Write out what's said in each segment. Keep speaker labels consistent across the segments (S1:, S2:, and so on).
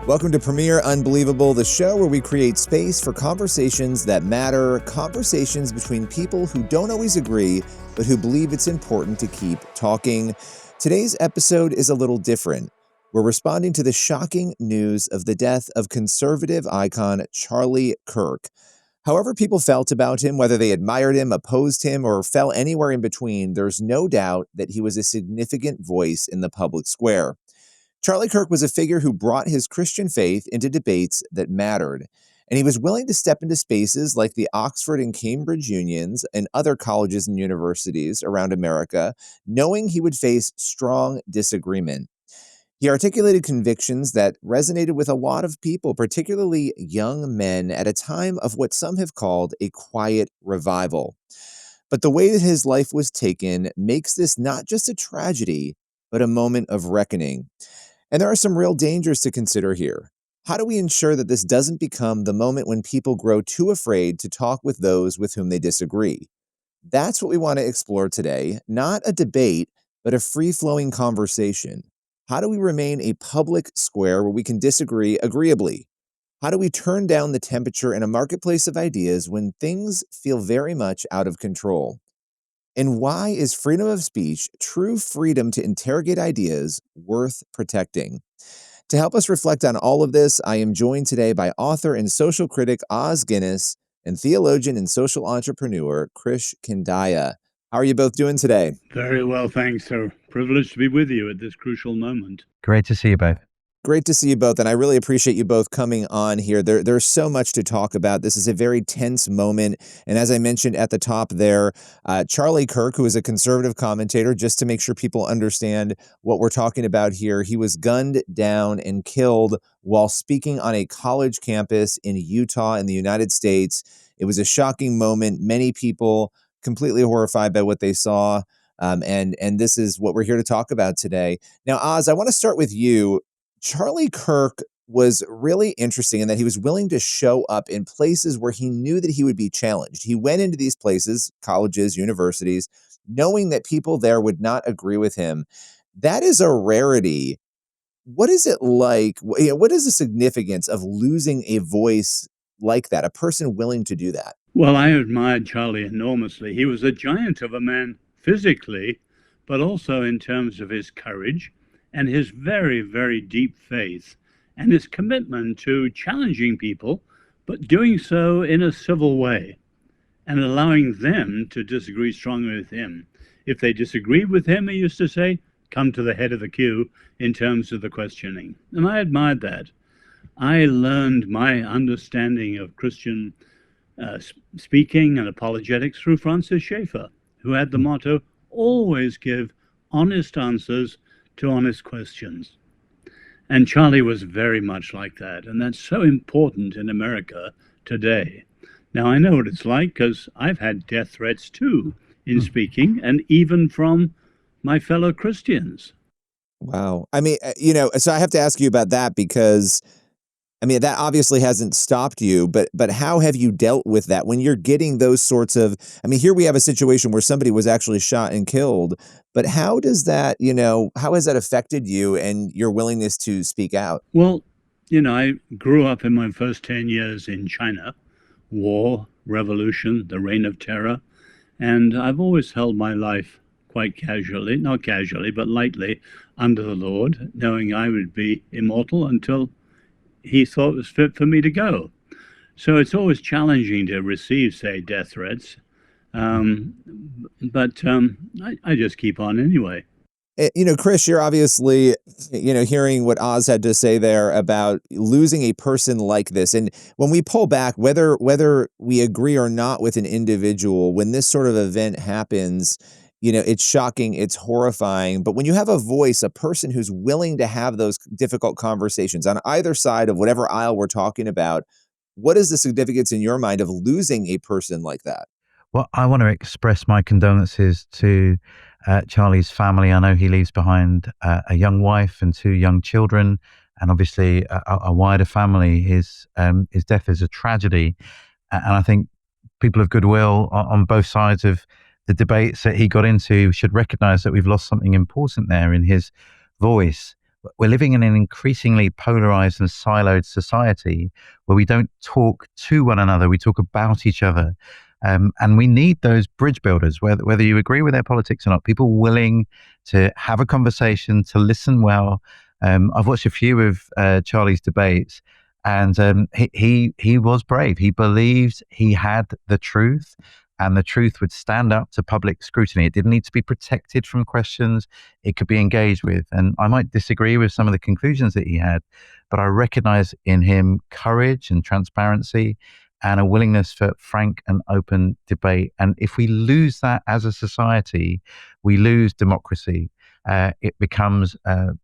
S1: Welcome to Premier Unbelievable, the show where we create space for conversations that matter, conversations between people who don't always agree, but who believe it's important to keep talking. Today's episode is a little different. We're responding to the shocking news of the death of conservative icon Charlie Kirk. However people felt about him, whether they admired him, opposed him, or fell anywhere in between, there's no doubt that he was a significant voice in the public square. Charlie Kirk was a figure who brought his Christian faith into debates that mattered, and he was willing to step into spaces like the Oxford and Cambridge unions and other colleges and universities around America, knowing he would face strong disagreement. He articulated convictions that resonated with a lot of people, particularly young men, at a time of what some have called a quiet revival. But the way that his life was taken makes this not just a tragedy, but a moment of reckoning. And there are some real dangers to consider here. How do we ensure that this doesn't become the moment when people grow too afraid to talk with those with whom they disagree? That's what we want to explore today. Not a debate, but a free-flowing conversation. How do we remain a public square where we can disagree agreeably? How do we turn down the temperature in a marketplace of ideas when things feel very much out of control? And why is freedom of speech, true freedom to interrogate ideas, worth protecting? To help us reflect on all of this, I am joined today by author and social critic Os Guinness and theologian and social entrepreneur Krish Kandiah. How are you both doing today?
S2: Very well, thanks. So privileged to be with you at this crucial moment.
S3: Great to see you both.
S1: Great to see you both, and I really appreciate you both coming on here. There's so much to talk about. This is a very tense moment, and as I mentioned at the top there, Charlie Kirk, who is a conservative commentator, just to make sure people understand what we're talking about here, he was gunned down and killed while speaking on a college campus in Utah in the United States. It was a shocking moment. Many people completely horrified by what they saw, and this is what we're here to talk about today. Now, Oz, I want to start with you. Charlie Kirk was really interesting in that he was willing to show up in places where he knew that he would be challenged. He went into these places, colleges, universities, knowing that people there would not agree with him. That is a rarity. What is it like? What is the significance of losing a voice like that, a person willing to do that?
S2: Well, I admired Charlie enormously. He was a giant of a man physically, but also in terms of his courage and his very, very deep faith and his commitment to challenging people, but doing so in a civil way and allowing them to disagree strongly with him. If they disagreed with him, he used to say, come to the head of the queue in terms of the questioning. And I admired that. I learned my understanding of Christian speaking and apologetics through Francis Schaeffer, who had the motto, always give honest answers to honest questions. And Charlie was very much like that. And that's so important in America today. Now, I know what it's like because I've had death threats too in speaking, and even from my fellow Christians.
S1: Wow. I mean, so I have to ask you about that because, I mean, that obviously hasn't stopped you, but how have you dealt with that when you're getting those sorts of, I mean, here we have a situation where somebody was actually shot and killed, but how does that, how has that affected you and your willingness to speak out?
S2: Well, I grew up in my first 10 years in China, war, revolution, the reign of terror, and I've always held my life quite casually, not casually, but lightly under the Lord, knowing I would be immortal until he thought it was fit for me to go. So it's always challenging to receive, say, death threats. But I just keep on anyway.
S1: Krish, you're obviously, hearing what Oz had to say there about losing a person like this. And when we pull back, whether we agree or not with an individual, when this sort of event happens, it's shocking, it's horrifying. But when you have a voice, a person who's willing to have those difficult conversations on either side of whatever aisle we're talking about, what is the significance in your mind of losing a person like that?
S3: Well, I want to express my condolences to Charlie's family. I know he leaves behind a young wife and 2 young children, and obviously a wider family. His death is a tragedy, and I think people of goodwill on both sides of the debates that he got into should recognize that we've lost something important there in his voice. we're living in an increasingly polarized and siloed society where we don't talk to one another, we talk about each other. And we need those bridge builders, whether you agree with their politics or not, people willing to have a conversation, to listen well. I've watched a few of Charlie's debates, and he was brave. He believed he had the truth, and the truth would stand up to public scrutiny. It didn't need to be protected from questions. It could be engaged with. And I might disagree with some of the conclusions that he had, but I recognize in him courage and transparency and a willingness for frank and open debate. And if we lose that as a society, we lose democracy. It becomes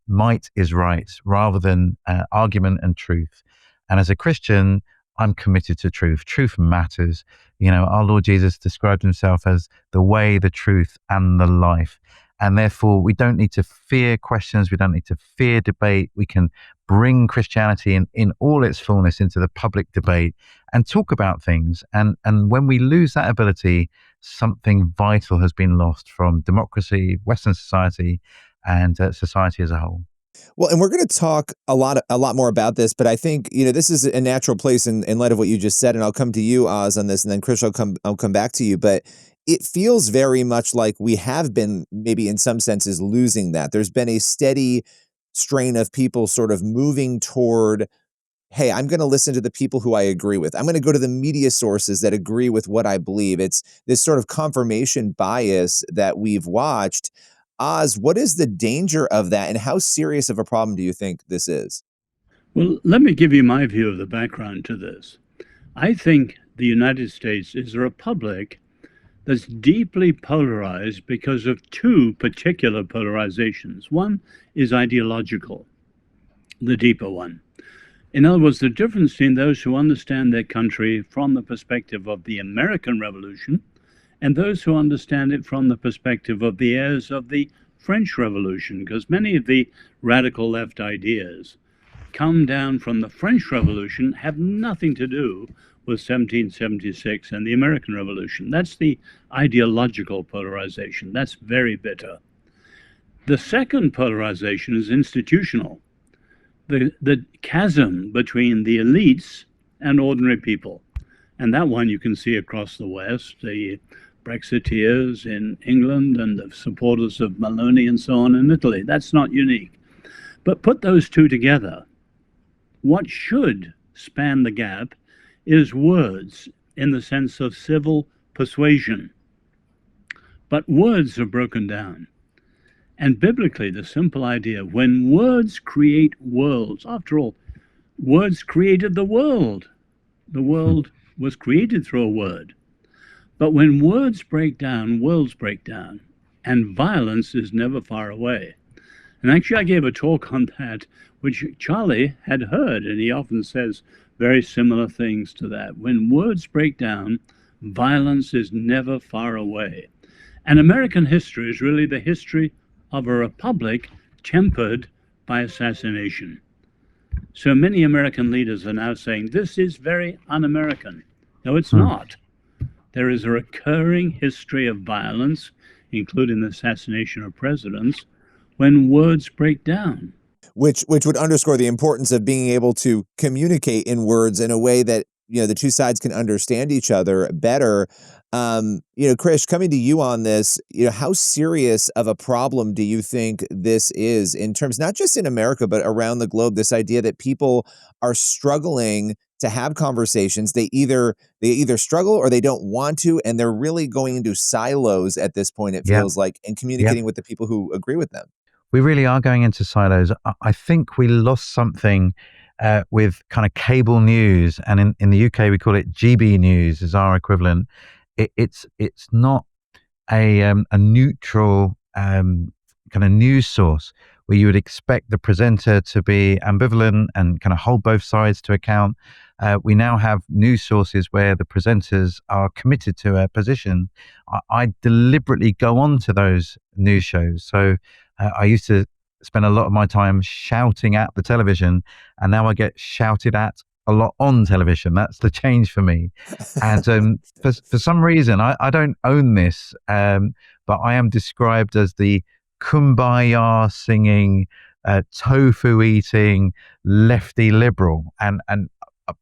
S3: might is right rather than argument and truth. And as a Christian, I'm committed to truth. Truth matters. Our Lord Jesus described himself as the way, the truth, and the life. And therefore, we don't need to fear questions. We don't need to fear debate. We can bring Christianity in all its fullness into the public debate and talk about things. And when we lose that ability, something vital has been lost from democracy, Western society, and society as a whole.
S1: Well, and we're going to talk a lot more about this, but I think this is a natural place in light of what you just said, and I'll come to you, Oz, on this, and then Krish, I'll come back to you. But it feels very much like we have been, maybe in some senses, losing that. There's been a steady strain of people sort of moving toward, hey, I'm going to listen to the people who I agree with. I'm going to go to the media sources that agree with what I believe. It's this sort of confirmation bias that we've watched. Oz, what is the danger of that, and how serious of a problem do you think this is?
S2: Well, let me give you my view of the background to this. I think the United States is a republic that's deeply polarized because of two particular polarizations. One is ideological, the deeper one. In other words, the difference between those who understand their country from the perspective of the American Revolution and those who understand it from the perspective of the heirs of the French Revolution, because many of the radical left ideas come down from the French Revolution, have nothing to do with 1776 and the American Revolution. That's the ideological polarization. That's very bitter. The second polarization is institutional. The chasm between the elites and ordinary people. And that one you can see across the West, the Brexiteers in England and the supporters of Maloney and so on in Italy. That's not unique. But put those two together. What should span the gap is words in the sense of civil persuasion. But words are broken down. And biblically, the simple idea, when words create worlds, after all, words created the world. The world was created through a word. But when words break down, worlds break down, and violence is never far away. And actually, I gave a talk on that, which Charlie had heard, and he often says very similar things to that. When words break down, violence is never far away. And American history is really the history of a republic tempered by assassination. So many American leaders are now saying, this is very un-American. No, it's not. There is a recurring history of violence, including the assassination of presidents, when words break down.
S1: Which would underscore the importance of being able to communicate in words in a way that the two sides can understand each other better. Krish, coming to you on this, how serious of a problem do you think this is in terms, not just in America, but around the globe, this idea that people are struggling to have conversations. They either struggle or they don't want to, and they're really going into silos at this point, it feels like, and communicating with the people who agree with them.
S3: We really are going into silos. I think we lost something with kind of cable news, and in the UK we call it GB News as our equivalent. It's not a neutral kind of news source where you would expect the presenter to be ambivalent and kind of hold both sides to account. We now have news sources where the presenters are committed to a position. I deliberately go on to those news shows. So I used to spend a lot of my time shouting at the television, and now I get shouted at a lot on television. That's the change for me. And for some reason, I don't own this, but I am described as the kumbaya singing, tofu eating lefty liberal, and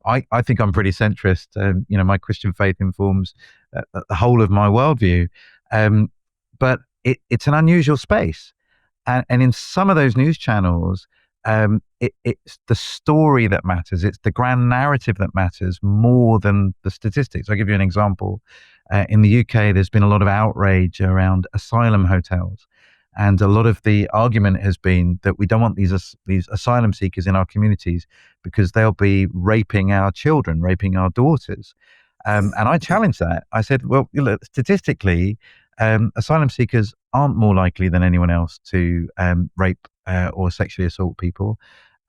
S3: I think I'm pretty centrist. My Christian faith informs the whole of my worldview, but it's an unusual space. And in some of those news channels, it's the story that matters. It's the grand narrative that matters more than the statistics. I'll give you an example. In the UK, there's been a lot of outrage around asylum hotels. And a lot of the argument has been that we don't want these asylum seekers in our communities because they'll be raping our children, raping our daughters. And I challenged that. I said, well, statistically, asylum seekers aren't more likely than anyone else to rape or sexually assault people.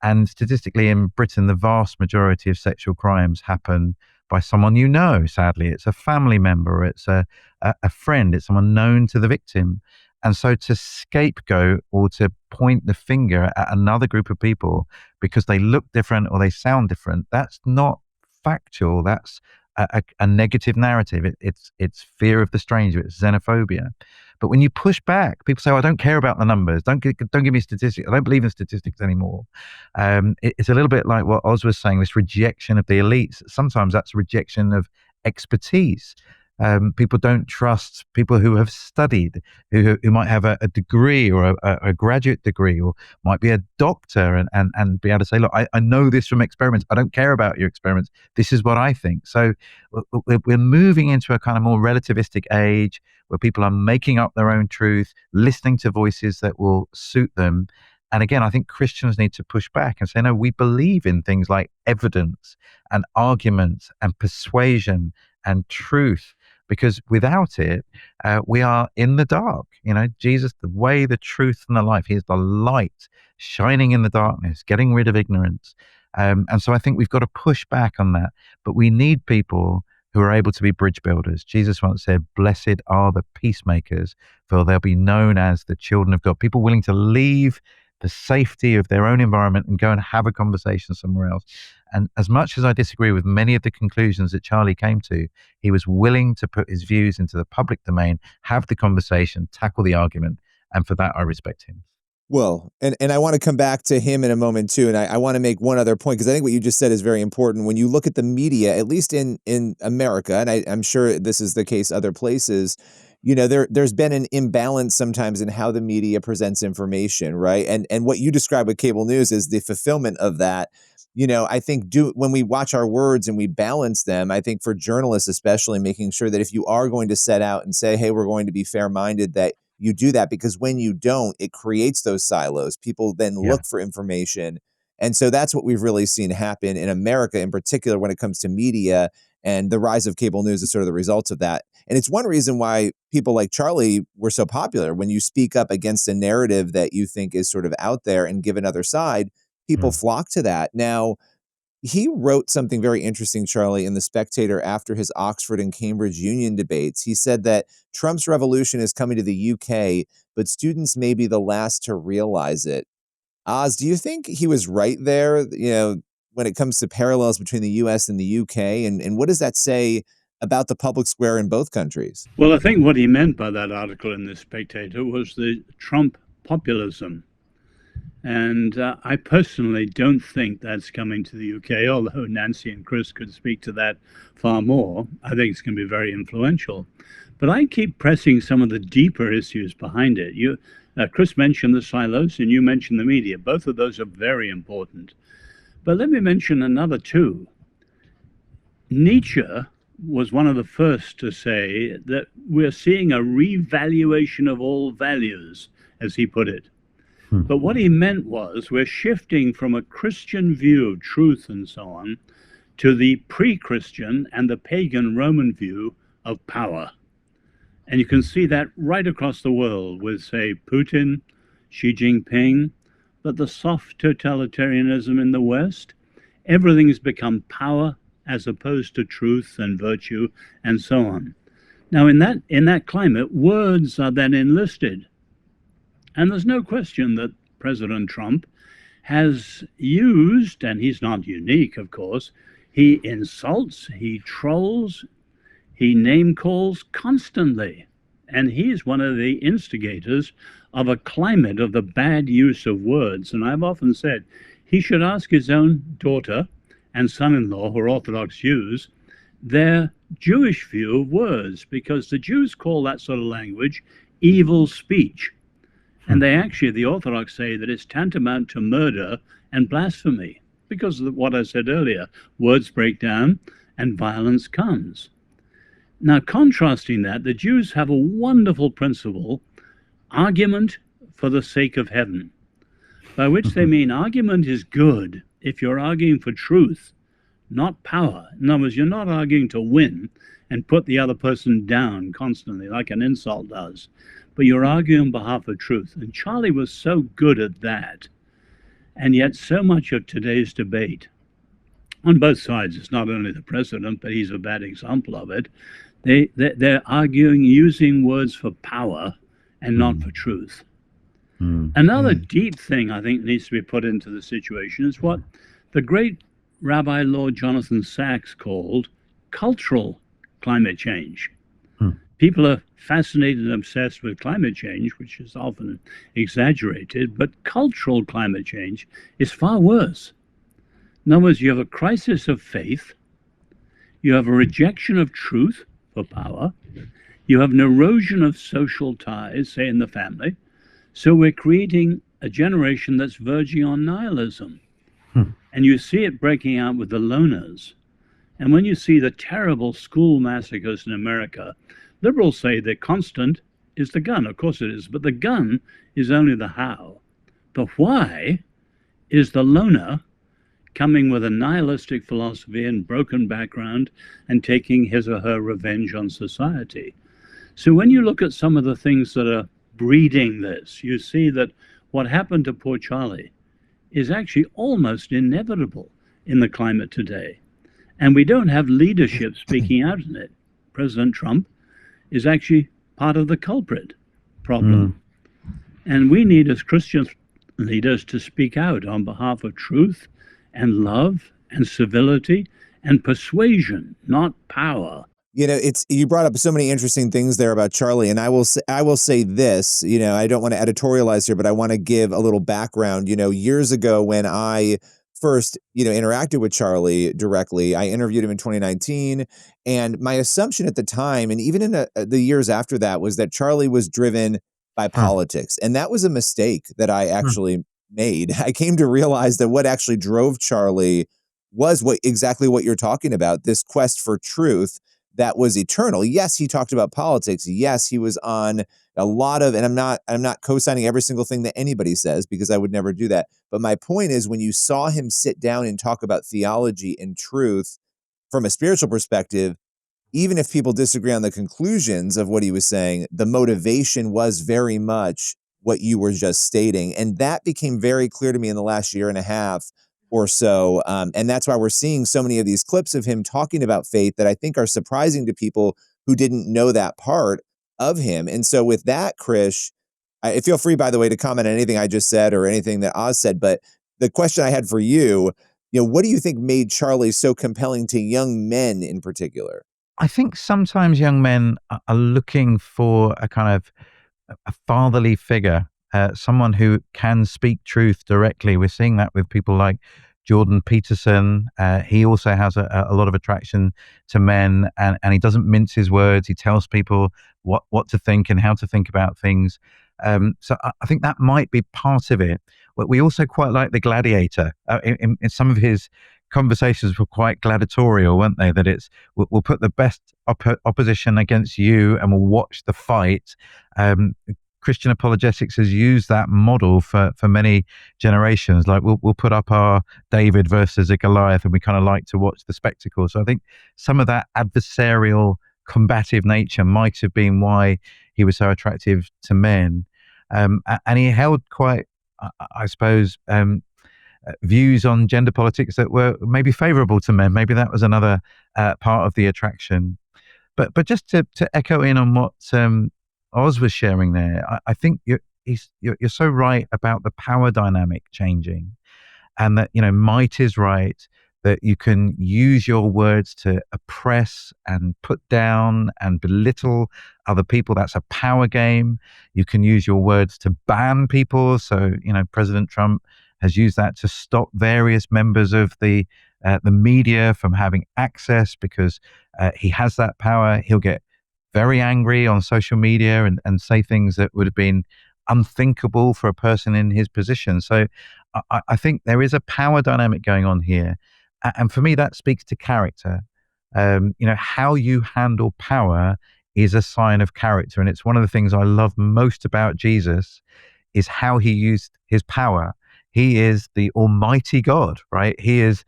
S3: And statistically, in Britain, the vast majority of sexual crimes happen by someone you know, sadly. It's a family member, it's a friend, it's someone known to the victim. And so to scapegoat or to point the finger at another group of people because they look different or they sound different, that's not factual. That's a negative narrative. It's fear of the stranger. It's xenophobia. But when you push back, people say, oh, I don't care about the numbers. Don't give me statistics. I don't believe in statistics anymore. It's a little bit like what Oz was saying, this rejection of the elites. Sometimes that's a rejection of expertise. People don't trust people who have studied, who might have a degree or a graduate degree, or might be a doctor and be able to say, look, I know this from experiments. I don't care about your experiments. This is what I think. So we're moving into a kind of more relativistic age where people are making up their own truth, listening to voices that will suit them. And again, I think Christians need to push back and say, no, we believe in things like evidence and arguments and persuasion and truth. Because without it, we are in the dark. Jesus, the way, the truth, and the life. He is the light shining in the darkness, getting rid of ignorance. And so I think we've got to push back on that. But we need people who are able to be bridge builders. Jesus once said, blessed are the peacemakers, for they'll be known as the children of God. People willing to leave the safety of their own environment and go and have a conversation somewhere else. And as much as I disagree with many of the conclusions that Charlie came to, he was willing to put his views into the public domain, have the conversation, tackle the argument. And for that, I respect him.
S1: Well, and I want to come back to him in a moment too. And I want to make one other point, because I think what you just said is very important. When you look at the media, at least in America, and I'm sure this is the case other places, there's been an imbalance sometimes in how the media presents information, right? And what you describe with cable news is the fulfillment of that. I think when we watch our words and we balance them, I think for journalists especially, making sure that if you are going to set out and say, hey, we're going to be fair-minded, that you do that, because when you don't, it creates those silos. People then look for information. And so that's what we've really seen happen in America, in particular, when it comes to media, and the rise of cable news is sort of the results of that. And it's one reason why people like Charlie were so popular. When you speak up against a narrative that you think is sort of out there and give another side, people flock to that. Now, he wrote something very interesting, Charlie, in The Spectator after his Oxford and Cambridge Union debates. He said that Trump's revolution is coming to the UK, but students may be the last to realize it. Oz, do you think he was right there, when it comes to parallels between the US and the UK? And what does that say about the public square in both countries?
S2: Well, I think what he meant by that article in The Spectator was the Trump populism. And I personally don't think that's coming to the UK, although Nancy and Chris could speak to that far more. I think it's going to be very influential. But I keep pressing some of the deeper issues behind it. Chris mentioned the silos, and you mentioned the media. Both of those are very important. But let me mention another two. Nietzsche was one of the first to say that we're seeing a revaluation of all values, as he put it. But what he meant was we're shifting from a Christian view of truth and so on to the pre-Christian and the pagan Roman view of power. And you can see that right across the world with, say, Putin, Xi Jinping, but the soft totalitarianism in the West. Everything's become power as opposed to truth and virtue and so on. Now, in that climate, words are then enlisted. And there's no question that President Trump has used, and he's not unique, of course, he insults, he trolls, he name calls constantly. And he's one of the instigators of a climate of the bad use of words. And I've often said he should ask his own daughter and son-in-law, who are Orthodox Jews, their Jewish view of words, because the Jews call that sort of language evil speech. And they actually, the Orthodox, say that it's tantamount to murder and blasphemy because of what I said earlier. Words break down and violence comes. Now, contrasting that, the Jews have a wonderful principle, argument for the sake of heaven, by which they mean argument is good if you're arguing for truth, not power. In other words, you're not arguing to win and put the other person down constantly like an insult does, but you're arguing on behalf of truth. And Charlie was so good at that. And yet so much of today's debate, on both sides, it's not only the president, but he's a bad example of it, they're arguing using words for power and not for truth. Another deep thing I think needs to be put into the situation is what the great Rabbi Lord Jonathan Sachs called cultural climate change. People are fascinated and obsessed with climate change, which is often exaggerated, but cultural climate change is far worse. In other words, you have a crisis of faith, you have a rejection of truth for power, you have an erosion of social ties, say in the family, so we're creating a generation that's verging on nihilism. And you see it breaking out with the loners. And when you see the terrible school massacres in America, liberals say the constant is the gun. Of course it is, but the gun is only the how. The why is the loner coming with a nihilistic philosophy and broken background and taking his or her revenge on society. So when you look at some of the things that are breeding this, you see that what happened to poor Charlie is actually almost inevitable in the climate today. And we don't have leadership speaking out in it. President Trump is actually part of the culprit problem. And we need, as Christian leaders, to speak out on behalf of truth and love and civility and persuasion, not power.
S1: You know, you brought up so many interesting things there about Charlie, and I will say this, you know, I don't want to editorialize here, but I want to give a little background. You know, years ago when I first, interacted with Charlie directly, I interviewed him in 2019, and my assumption at the time, and even in the years after that, was that Charlie was driven by politics, and that was a mistake that I actually made. I came to realize that what actually drove Charlie was exactly what you're talking about, this quest for truth that was eternal. Yes, he talked about politics. Yes, he was on a lot of, and I'm not co-signing every single thing that anybody says, because I would never do that. But my point is, when you saw him sit down and talk about theology and truth from a spiritual perspective, even if people disagree on the conclusions of what he was saying, the motivation was very much what you were just stating. And that became very clear to me in the last year and a half or so. And that's why we're seeing so many of these clips of him talking about faith that I think are surprising to people who didn't know that part of him. And so with that, Krish, I feel free, by the way, to comment on anything I just said or anything that Oz said. But the question I had for you, what do you think made Charlie so compelling to young men in particular?
S3: I think sometimes young men are looking for a kind of a fatherly figure, someone who can speak truth directly. We're seeing that with people like Jordan Peterson. He also has a lot of attraction to men, and he doesn't mince his words. He tells people what to think and how to think about things. So I think that might be part of it. But we also quite like the gladiator. In some of his conversations were quite gladiatorial, weren't they? That it's we'll put the best opposition against you and we'll watch the fight. Christian apologetics has used that model for many generations. Like we'll put up our David versus a Goliath, and we kind of like to watch the spectacle. So I think some of that adversarial, combative nature might have been why he was so attractive to men. And he held quite, I suppose, views on gender politics that were maybe favorable to men. Maybe that was another part of the attraction. But just to echo in on what Oz was sharing there, I think you're so right about the power dynamic changing, and that might is right, that you can use your words to oppress and put down and belittle other people. That's a power game. You can use your words to ban people. So, President Trump has used that to stop various members of the media from having access because he has that power. He'll get very angry on social media and say things that would have been unthinkable for a person in his position. So I think there is a power dynamic going on here. And for me, that speaks to character. How you handle power is a sign of character. And it's one of the things I love most about Jesus is how he used his power. He is the Almighty God, right? He is,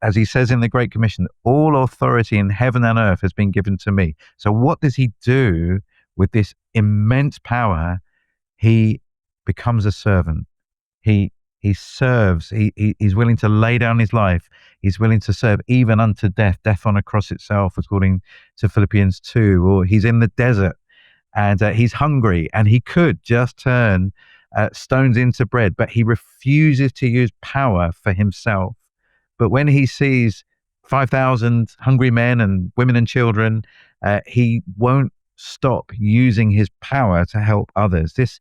S3: as he says in the Great Commission, all authority in heaven and earth has been given to me. So what does he do with this immense power? He becomes a servant. He serves. He's willing to lay down his life. He's willing to serve even unto death on a cross itself, according to Philippians 2. Or he's in the desert and he's hungry, and he could just turn stones into bread, but he refuses to use power for himself. But when he sees 5,000 hungry men and women and children, he won't stop using his power to help others. This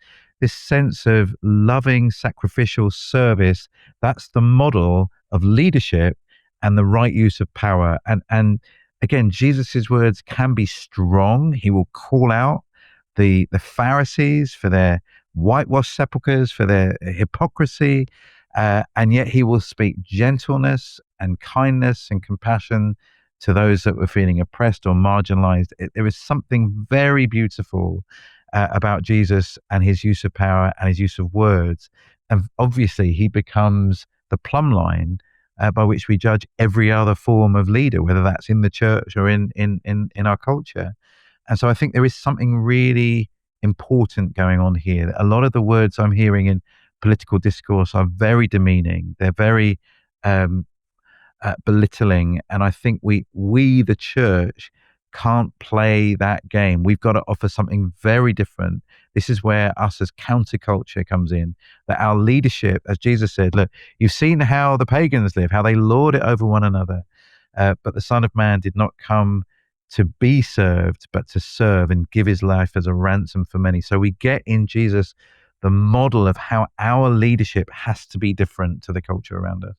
S3: sense of loving, sacrificial service, that's the model of leadership and the right use of power. And again, Jesus's words can be strong. He will call out the Pharisees for their whitewashed sepulchres, for their hypocrisy, and yet he will speak gentleness and kindness and compassion to those that were feeling oppressed or marginalized. There is something very beautiful about Jesus and his use of power and his use of words. And obviously he becomes the plumb line by which we judge every other form of leader, whether that's in the church or in our culture. And so I think there is something really important going on here. A lot of the words I'm hearing in political discourse are very demeaning. They're very belittling. And I think we, the church, can't play that game. We've got to offer something very different. This is where us as counterculture comes in, that our leadership, as Jesus said, look, you've seen how the pagans live, how they lord it over one another. But the Son of Man did not come to be served, but to serve and give his life as a ransom for many. So we get in Jesus the model of how our leadership has to be different to the culture around us.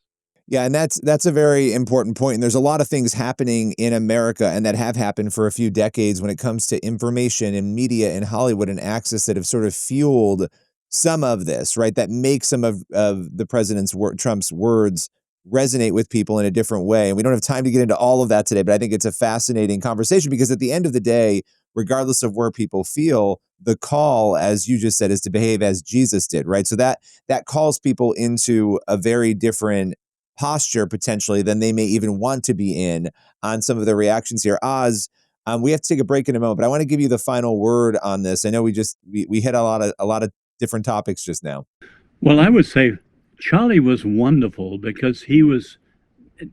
S1: Yeah, and that's a very important point. And there's a lot of things happening in America and that have happened for a few decades when it comes to information and media and Hollywood and access that have sort of fueled some of this, right? That makes some of the president's Trump's words resonate with people in a different way. And we don't have time to get into all of that today, but I think it's a fascinating conversation because at the end of the day, regardless of where people feel, the call, as you just said, is to behave as Jesus did, right? So that calls people into a very different posture potentially than they may even want to be in on some of the reactions here. Oz, we have to take a break in a moment, but I want to give you the final word on this. I know we hit a lot of different topics just now.
S2: Well, I would say Charlie was wonderful because he was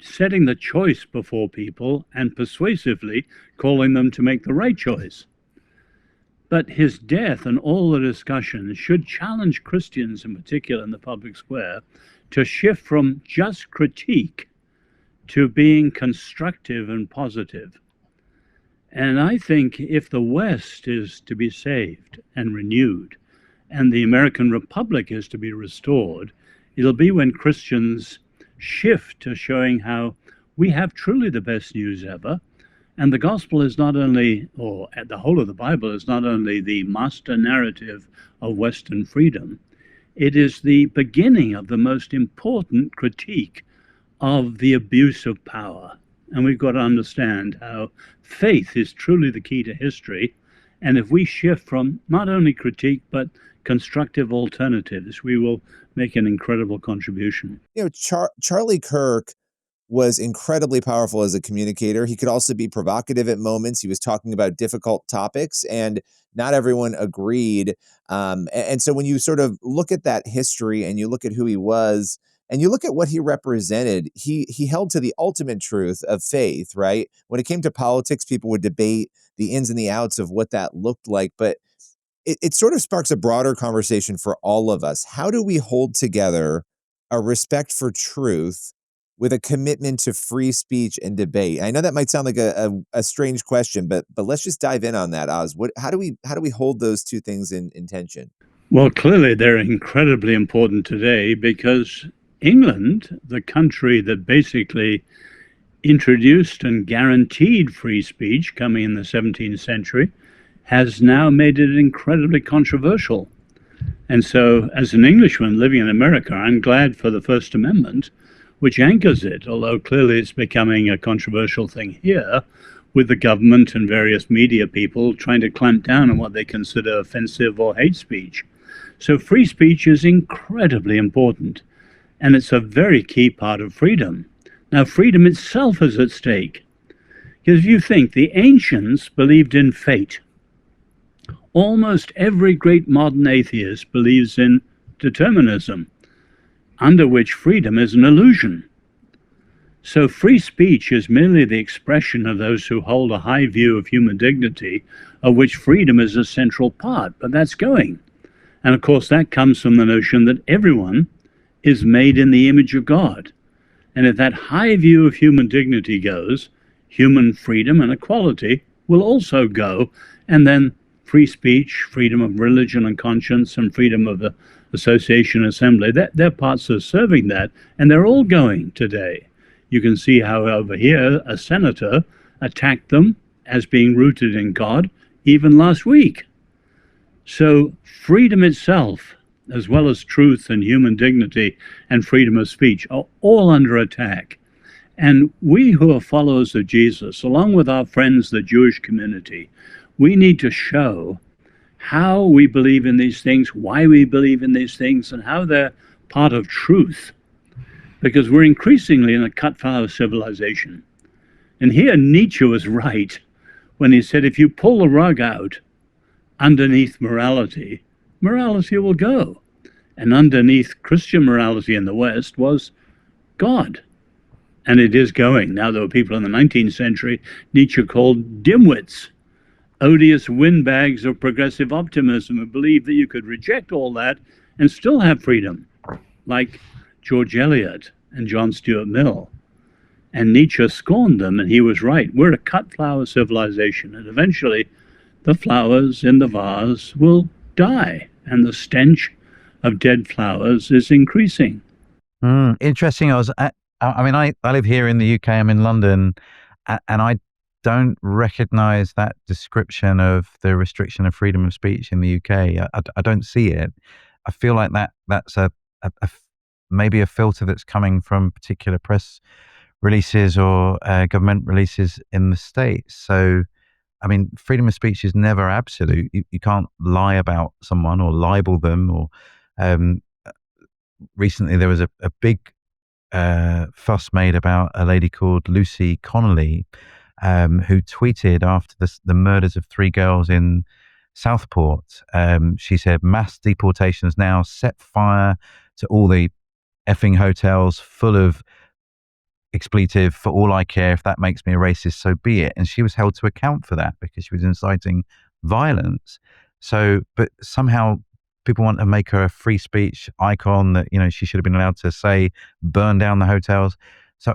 S2: setting the choice before people and persuasively calling them to make the right choice. But his death and all the discussion should challenge Christians in particular in the public square to shift from just critique to being constructive and positive. And I think if the West is to be saved and renewed, and the American Republic is to be restored, it'll be when Christians shift to showing how we have truly the best news ever. And the gospel is not only, or the whole of the Bible is not only the master narrative of Western freedom, it is the beginning of the most important critique of the abuse of power. And we've got to understand how faith is truly the key to history. And if we shift from not only critique, but constructive alternatives, we will make an incredible contribution.
S1: You know, Charlie Kirk was incredibly powerful as a communicator. He could also be provocative at moments. He was talking about difficult topics and not everyone agreed. And so when you sort of look at that history and you look at who he was and you look at what he represented, he held to the ultimate truth of faith, right? When it came to politics, people would debate the ins and the outs of what that looked like. But it sort of sparks a broader conversation for all of us. How do we hold together a respect for truth with a commitment to free speech and debate? I know that might sound like a strange question, but let's just dive in on that, Oz. How do we hold those two things in tension?
S2: Well, clearly they're incredibly important today because England, the country that basically introduced and guaranteed free speech coming in the 17th century, has now made it incredibly controversial. And so, as an Englishman living in America, I'm glad for the First Amendment, which anchors it, although clearly it's becoming a controversial thing here with the government and various media people trying to clamp down on what they consider offensive or hate speech. So free speech is incredibly important, and it's a very key part of freedom. Now, freedom itself is at stake. Because if you think, the ancients believed in fate. Almost every great modern atheist believes in determinism, under which freedom is an illusion. So free speech is merely the expression of those who hold a high view of human dignity, of which freedom is a central part, but that's going. And of course, that comes from the notion that everyone is made in the image of God. And if that high view of human dignity goes, human freedom and equality will also go. And then free speech, freedom of religion and conscience, and freedom of the association and assembly, they're parts of serving that. And they're all going today. You can see how over here a senator attacked them as being rooted in God, even last week. So freedom itself, as well as truth and human dignity and freedom of speech, are all under attack. And we who are followers of Jesus, along with our friends, the Jewish community, we need to show how we believe in these things, why we believe in these things, and how they're part of truth. Because we're increasingly in a cut-flower civilization. And here Nietzsche was right when he said, if you pull the rug out underneath morality, morality will go. And underneath Christian morality in the West was God. And it is going. Now, there were people in the 19th century Nietzsche called dimwits, odious windbags of progressive optimism, who believed that you could reject all that and still have freedom, like George Eliot and John Stuart Mill. And Nietzsche scorned them, and he was right. We're a cut-flower civilization, and eventually the flowers in the vase will die, and the stench of dead flowers is increasing.
S3: Interesting. I live here in the UK. I'm in London, and I don't recognize that description of the restriction of freedom of speech in the UK. I don't see it. I feel like that's maybe a filter that's coming from particular press releases or government releases in the States. So, I mean, freedom of speech is never absolute. You can't lie about someone or libel them. Or recently there was a big fuss made about a lady called Lucy Connolly, who tweeted after the murders of 3 girls in Southport. She said, mass deportations now, set fire to all the effing hotels full of expletive, for all I care. If that makes me a racist, so be it. And she was held to account for that because she was inciting violence. So, but somehow people want to make her a free speech icon, that, she should have been allowed to say, burn down the hotels. So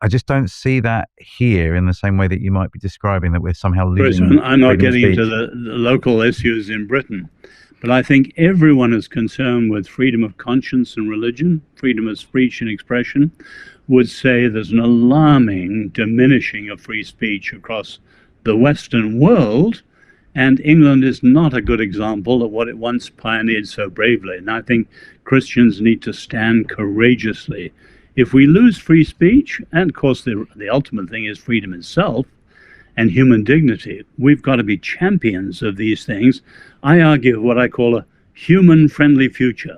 S3: I just don't see that here in the same way that you might be describing, that we're somehow losing.
S2: I'm not getting into the local issues in Britain, but I think everyone is concerned with freedom of conscience and religion, freedom of speech and expression, would say there's an alarming diminishing of free speech across the Western world, and England is not a good example of what it once pioneered so bravely. And I think Christians need to stand courageously. If we lose free speech, and of course the ultimate thing is freedom itself and human dignity, we've got to be champions of these things. I argue what I call a human-friendly future.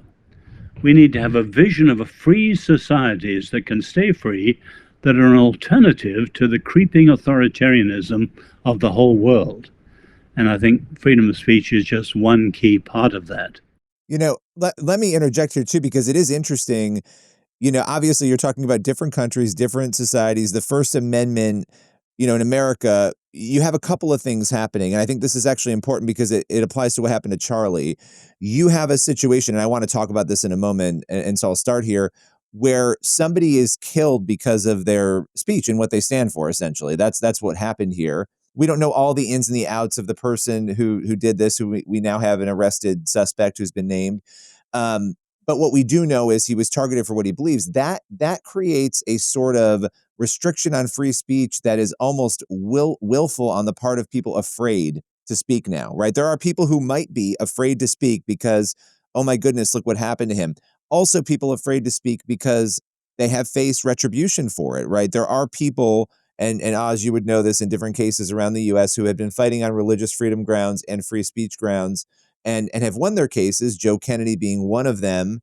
S2: We need to have a vision of a free societies that can stay free, that are an alternative to the creeping authoritarianism of the whole world. And I think freedom of speech is just one key part of that.
S1: Let me interject here too, because it is interesting. Obviously you're talking about different countries, different societies. The First Amendment, in America, you have a couple of things happening. And I think this is actually important because it applies to what happened to Charlie. You have a situation, and I want to talk about this in a moment, and so I'll start here, where somebody is killed because of their speech and what they stand for. Essentially, that's what happened here. We don't know all the ins and the outs of the person who did this. Who we now have an arrested suspect who's been named. But what we do know is he was targeted for what he believes. That creates a sort of restriction on free speech that is almost willful on the part of people afraid to speak now, right? There are people who might be afraid to speak because, oh my goodness, look what happened to him. Also, people afraid to speak because they have faced retribution for it, right? There are people, and Oz, you would know this in different cases around the U.S., who have been fighting on religious freedom grounds and free speech grounds and have won their cases, Joe Kennedy being one of them,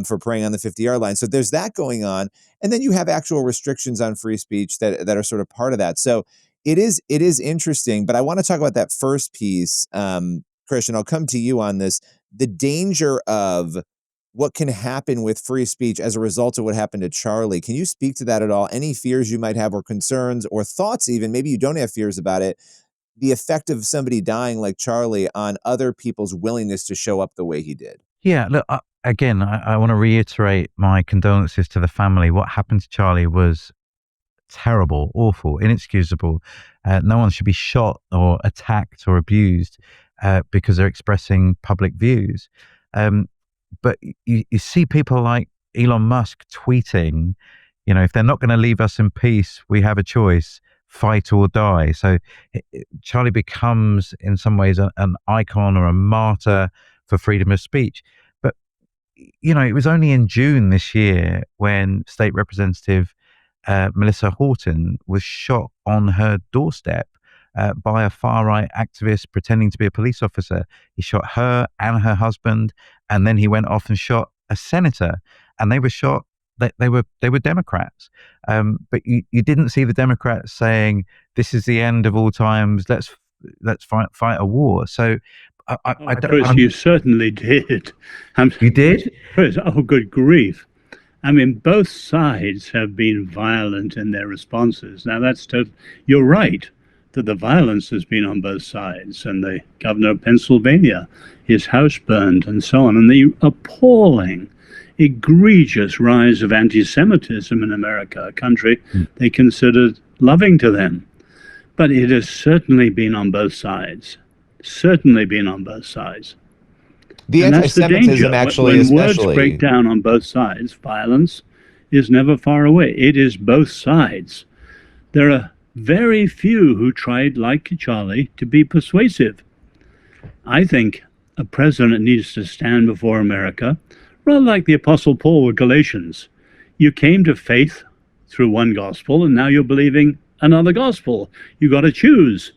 S1: for praying on the 50-yard line. So there's that going on. And then you have actual restrictions on free speech that are sort of part of that. So it is interesting, but I want to talk about that first piece, Krish, and I'll come to you on this, the danger of what can happen with free speech as a result of what happened to Charlie. Can you speak to that at all? Any fears you might have or concerns or thoughts even, maybe you don't have fears about it, the effect of somebody dying like Charlie on other people's willingness to show up the way he did?
S3: Yeah, look, I want to reiterate my condolences to the family. What happened to Charlie was terrible, awful, inexcusable. No one should be shot or attacked or abused because they're expressing public views. But you see people like Elon Musk tweeting, if they're not going to leave us in peace, we have a choice, fight or die. So Charlie becomes in some ways an icon or a martyr for freedom of speech. But, it was only in June this year when State Representative Melissa Horton was shot on her doorstep by a far-right activist pretending to be a police officer. He shot her and her husband, and then he went off and shot a senator, and they were shot. They were Democrats, but you didn't see the Democrats saying, "This is the end of all times. Let's fight a war." So,
S2: Chris, you certainly did.
S3: You did?
S2: Chris, oh, good grief! I mean, both sides have been violent in their responses. Now, you're right that the violence has been on both sides, and the governor of Pennsylvania, his house burned, and so on, and the appalling, egregious rise of anti-Semitism in America, a country they considered loving to them. But it has certainly been on both sides. Certainly been on both sides.
S1: The anti-Semitism actually,
S2: when words break down on both sides, violence is never far away. It is both sides. There are very few who tried, like Charlie, to be persuasive. I think a president needs to stand before America, rather like the Apostle Paul with Galatians. You came to faith through one gospel, and now you're believing another gospel. You got to choose.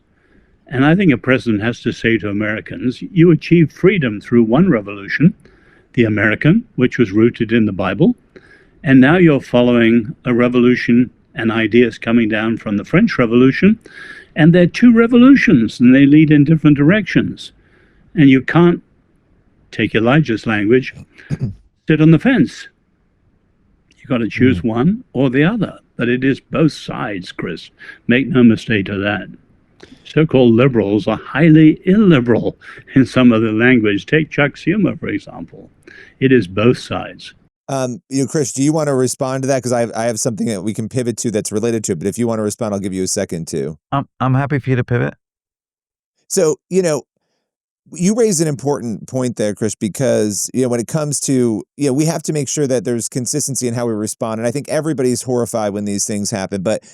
S2: And I think a president has to say to Americans, you achieved freedom through one revolution, the American, which was rooted in the Bible, and now you're following a revolution and ideas coming down from the French Revolution, and they're two revolutions, and they lead in different directions. And you can't, take Elijah's language, sit on the fence. You got to choose one or the other. But it is both sides, Chris. Make no mistake of that. So-called liberals are highly illiberal in some of the language. Take Chuck Schumer, for example. It is both sides.
S1: Krish, do you want to respond to that? Because I have something that we can pivot to that's related to it. But if you want to respond, I'll give you a second too.
S3: I'm happy for you to pivot.
S1: So, you raise an important point there, Krish, because, when it comes to, we have to make sure that there's consistency in how we respond. And I think everybody's horrified when these things happen. But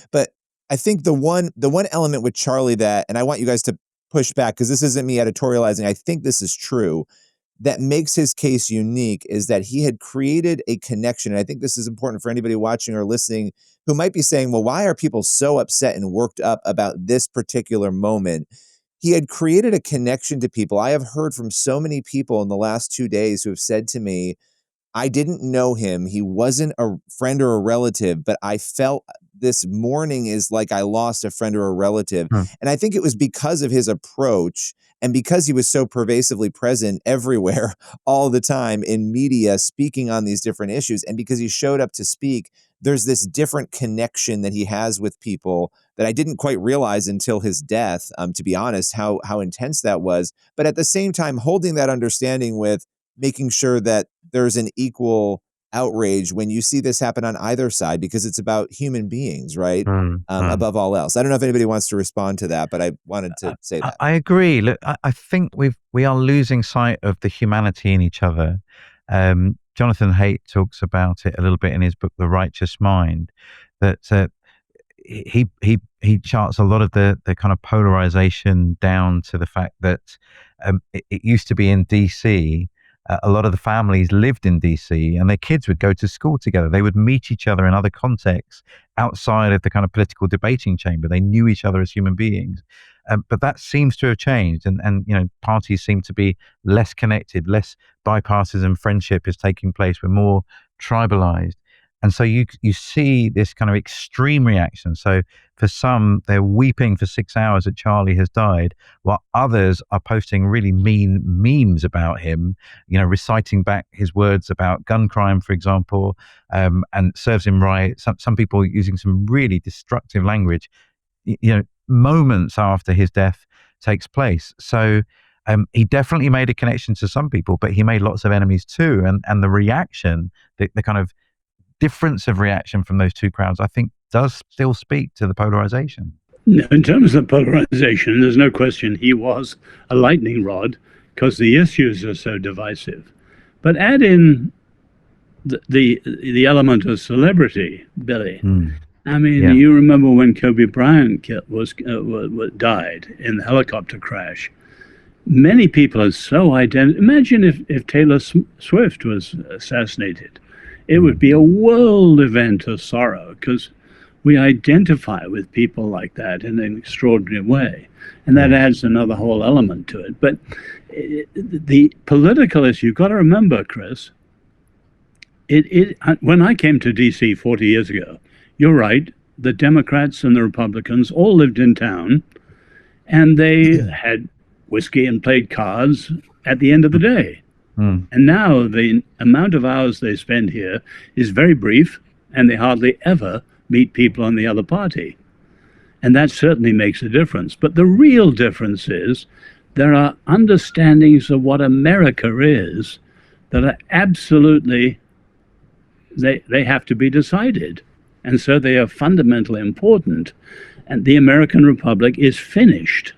S1: I think the one element with Charlie that, and I want you guys to push back because this isn't me editorializing, I think this is true, that makes his case unique is that he had created a connection. And I think this is important for anybody watching or listening who might be saying, well, why are people so upset and worked up about this particular moment? He had created a connection to people. I have heard from so many people in the last 2 days who have said to me, I didn't know him. He wasn't a friend or a relative, but I felt this morning is like I lost a friend or a relative. And I think it was because of his approach and because he was so pervasively present everywhere all the time in media speaking on these different issues. And because he showed up to speak, there's this different connection that he has with people that I didn't quite realize until his death, to be honest, how intense that was. But at the same time, holding that understanding with making sure that there's an equal outraged when you see this happen on either side, because it's about human beings, right? Above all else. I don't know if anybody wants to respond to that, but I wanted to say that.
S3: I agree. Look, I think we are losing sight of the humanity in each other. Jonathan Haidt talks about it a little bit in his book, The Righteous Mind, that he charts a lot of the kind of polarization down to the fact that it used to be in DC. A lot of the families lived in DC and their kids would go to school together. They would meet each other in other contexts outside of the kind of political debating chamber. They knew each other as human beings. But that seems to have changed, and parties seem to be less connected, less bipartisan friendship is taking place. We're more tribalized. And so you see this kind of extreme reaction. So for some, they're weeping for 6 hours that Charlie has died, while others are posting really mean memes about him, reciting back his words about gun crime, for example, and serves him right. Some people using some really destructive language, moments after his death takes place. So he definitely made a connection to some people, but he made lots of enemies too. And the reaction, the kind of difference of reaction from those two crowds, I think, does still speak to the polarization.
S2: In terms of polarization, there's no question he was a lightning rod because the issues are so divisive. But add in the element of celebrity, Billy. I mean, you remember when Kobe Bryant died in the helicopter crash. Many people are so imagine if Taylor Swift was assassinated. It would be a world event of sorrow because we identify with people like that in an extraordinary way. And that adds another whole element to it. But the political issue, you've got to remember, Chris, when I came to D.C. 40 years ago, you're right, the Democrats and the Republicans all lived in town, and they had whiskey and played cards at the end of the day. And now the amount of hours they spend here is very brief, and they hardly ever meet people on the other party. And that certainly makes a difference. But the real difference is there are understandings of what America is that are absolutely, they have to be decided. And so they are fundamentally important. And the American Republic is finished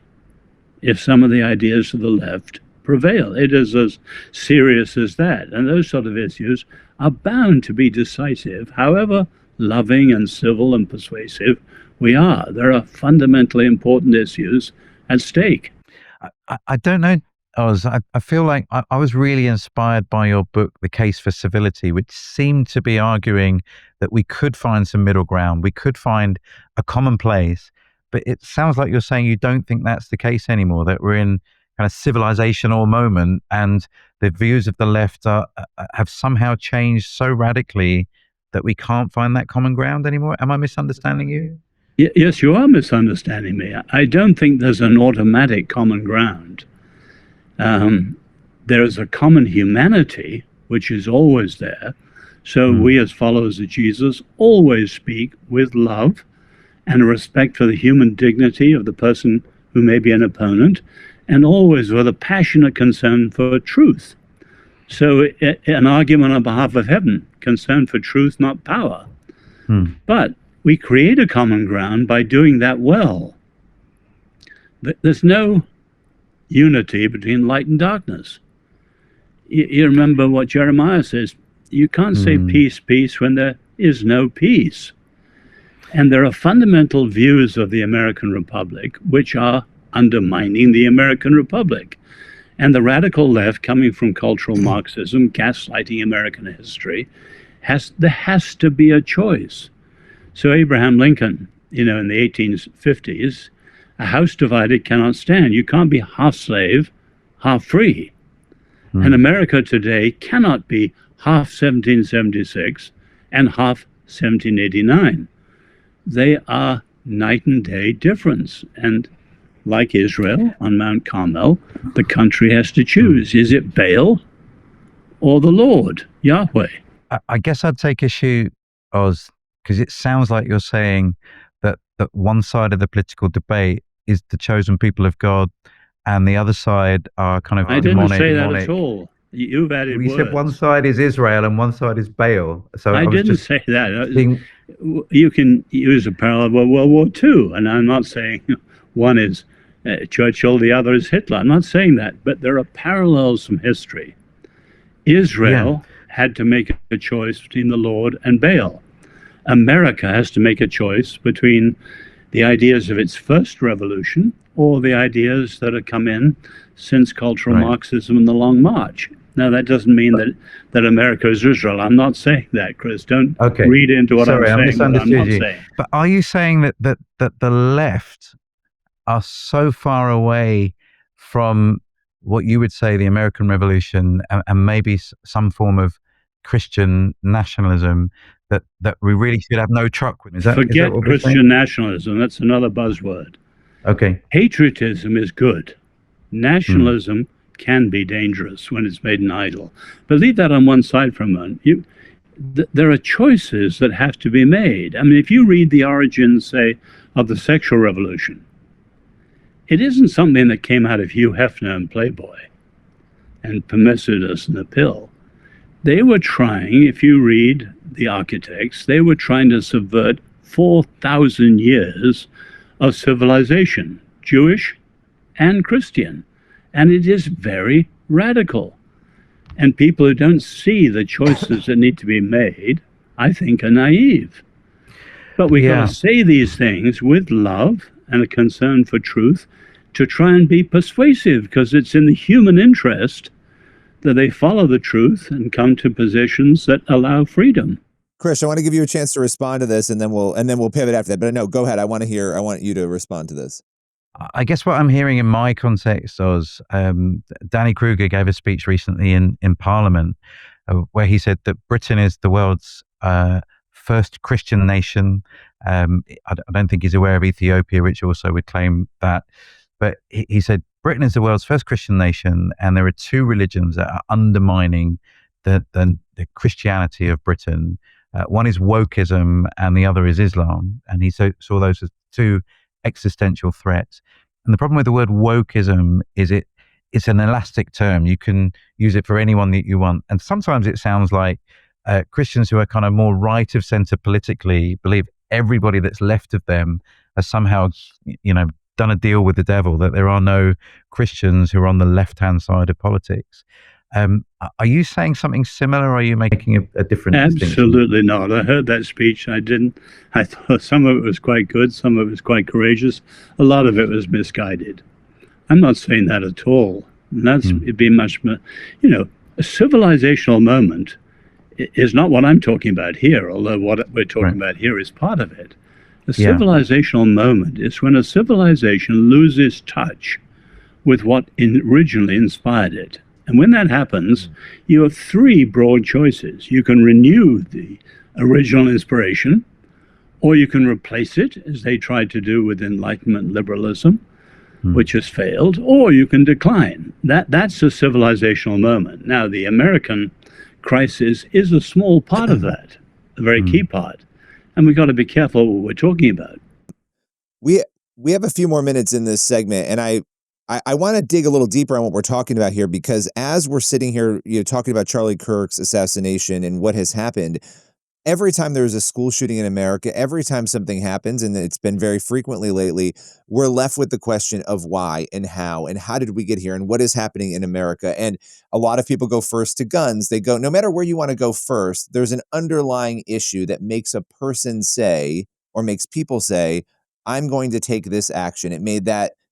S2: if some of the ideas of the left prevail. It is as serious as that. And those sort of issues are bound to be decisive, however loving and civil and persuasive we are. There are fundamentally important issues at stake.
S3: I don't know, Oz. I feel like I was really inspired by your book, The Case for Civility, which seemed to be arguing that we could find some middle ground. We could find a common place. But it sounds like you're saying you don't think that's the case anymore, that we're in kind of civilizational moment and the views of the left have somehow changed so radically that we can't find that common ground anymore. Am I misunderstanding you?
S2: Yes, you are misunderstanding me. I don't think there's an automatic common ground. There is a common humanity, which is always there. So we as followers of Jesus always speak with love and a respect for the human dignity of the person who may be an opponent, and always with a passionate concern for truth. So an argument on behalf of heaven, concern for truth, not power. But we create a common ground by doing that well. There's no unity between light and darkness. You remember what Jeremiah says, you can't say peace, peace when there is no peace. And there are fundamental views of the American Republic which are undermining the American Republic. And the radical left, coming from cultural Marxism, gaslighting American history, there has to be a choice. So Abraham Lincoln, in the 1850s, a house divided cannot stand. You can't be half slave, half free. And America today cannot be half 1776 and half 1789. They are night and day difference. And like Israel on Mount Carmel, the country has to choose. Is it Baal or the Lord, Yahweh?
S3: I guess I'd take issue, Oz, because it sounds like you're saying that one side of the political debate is the chosen people of God and the other side are kind of
S2: I didn't say that at all. You've added
S3: You said one
S2: words.
S3: side is Israel and one side is Baal. So
S2: I
S3: I was
S2: didn't
S3: just
S2: say that.
S3: being,
S2: You can use a parallel with World War II, and I'm not saying one is Churchill, the other is Hitler. I'm not saying that, but there are parallels from history.
S3: yeah,
S2: Israel had to make a choice between the Lord and Baal. America has to make a choice between the ideas of its first revolution or the ideas that have come in since cultural
S3: right.
S2: Marxism and the Long March. Now, that doesn't mean that America is Israel. I'm not saying that, Chris. Don't
S3: Okay.
S2: read into what I'm
S3: Sorry, I
S2: saying what I'm
S3: misunderstood
S2: not
S3: you.
S2: saying.
S3: But are you saying that the left are so far away from what you would say the American Revolution and maybe some form of Christian nationalism that we really should have no truck with? Is that
S2: Forget
S3: what we're saying?
S2: Christian nationalism. That's another buzzword.
S3: Okay.
S2: Patriotism is good. Nationalism can be dangerous when it's made an idol. But leave that on one side for a moment. There are choices that have to be made. I mean, if you read the origins, say, of the sexual revolution, it isn't something that came out of Hugh Hefner and Playboy and Promiscuous and the Pill. They were trying, if you read the architects, they were trying to subvert 4,000 years of civilization, Jewish and Christian. And it is very radical. And people who don't see the choices that need to be made, I think, are naive. But we got to say these things with love and a concern for truth to try and be persuasive, because it's in the human interest that they follow the truth and come to positions that allow freedom.
S1: Krish, I want to give you a chance to respond to this, and then we'll pivot after that. But no, go ahead. I want you to respond to this.
S3: I guess what I'm hearing in my context was Danny Kruger gave a speech recently in Parliament where he said that Britain is the world's first Christian nation. I don't think he's aware of Ethiopia, which also would claim that. But he said Britain is the world's first Christian nation, and there are two religions that are undermining the Christianity of Britain. One is wokeism, and the other is Islam. And he saw those as two existential threats. And the problem with the word wokeism is it's an elastic term. You can use it for anyone that you want. And sometimes it sounds like Christians who are kind of more right of center politically believe everybody that's left of them has somehow, done a deal with the devil, that there are no Christians who are on the left-hand side of politics. Are you saying something similar, or are you making a different distinction?
S2: Absolutely not. I heard that speech. I thought some of it was quite good, some of it was quite courageous. A lot of it was misguided. I'm not saying that at all. And it'd be much more, a civilizational moment is not what I'm talking about here, although what we're talking about here is part of it. A civilizational moment is when a civilization loses touch with what originally inspired it. And when that happens, you have three broad choices. You can renew the original inspiration, or you can replace it, as they tried to do with Enlightenment liberalism, which has failed, or you can decline. That's a civilizational moment. Now, the American crisis is a small part of that, a very key part. And we've got to be careful what we're talking about.
S1: We have a few more minutes in this segment, and I want to dig a little deeper on what we're talking about here, because as we're sitting here, talking about Charlie Kirk's assassination and what has happened, every time there's a school shooting in America, every time something happens, and it's been very frequently lately, we're left with the question of why and how did we get here and what is happening in America. And a lot of people go first to guns. They go, no matter where you want to go first, there's an underlying issue that makes a person say, or makes people say, I'm going to take this action. It made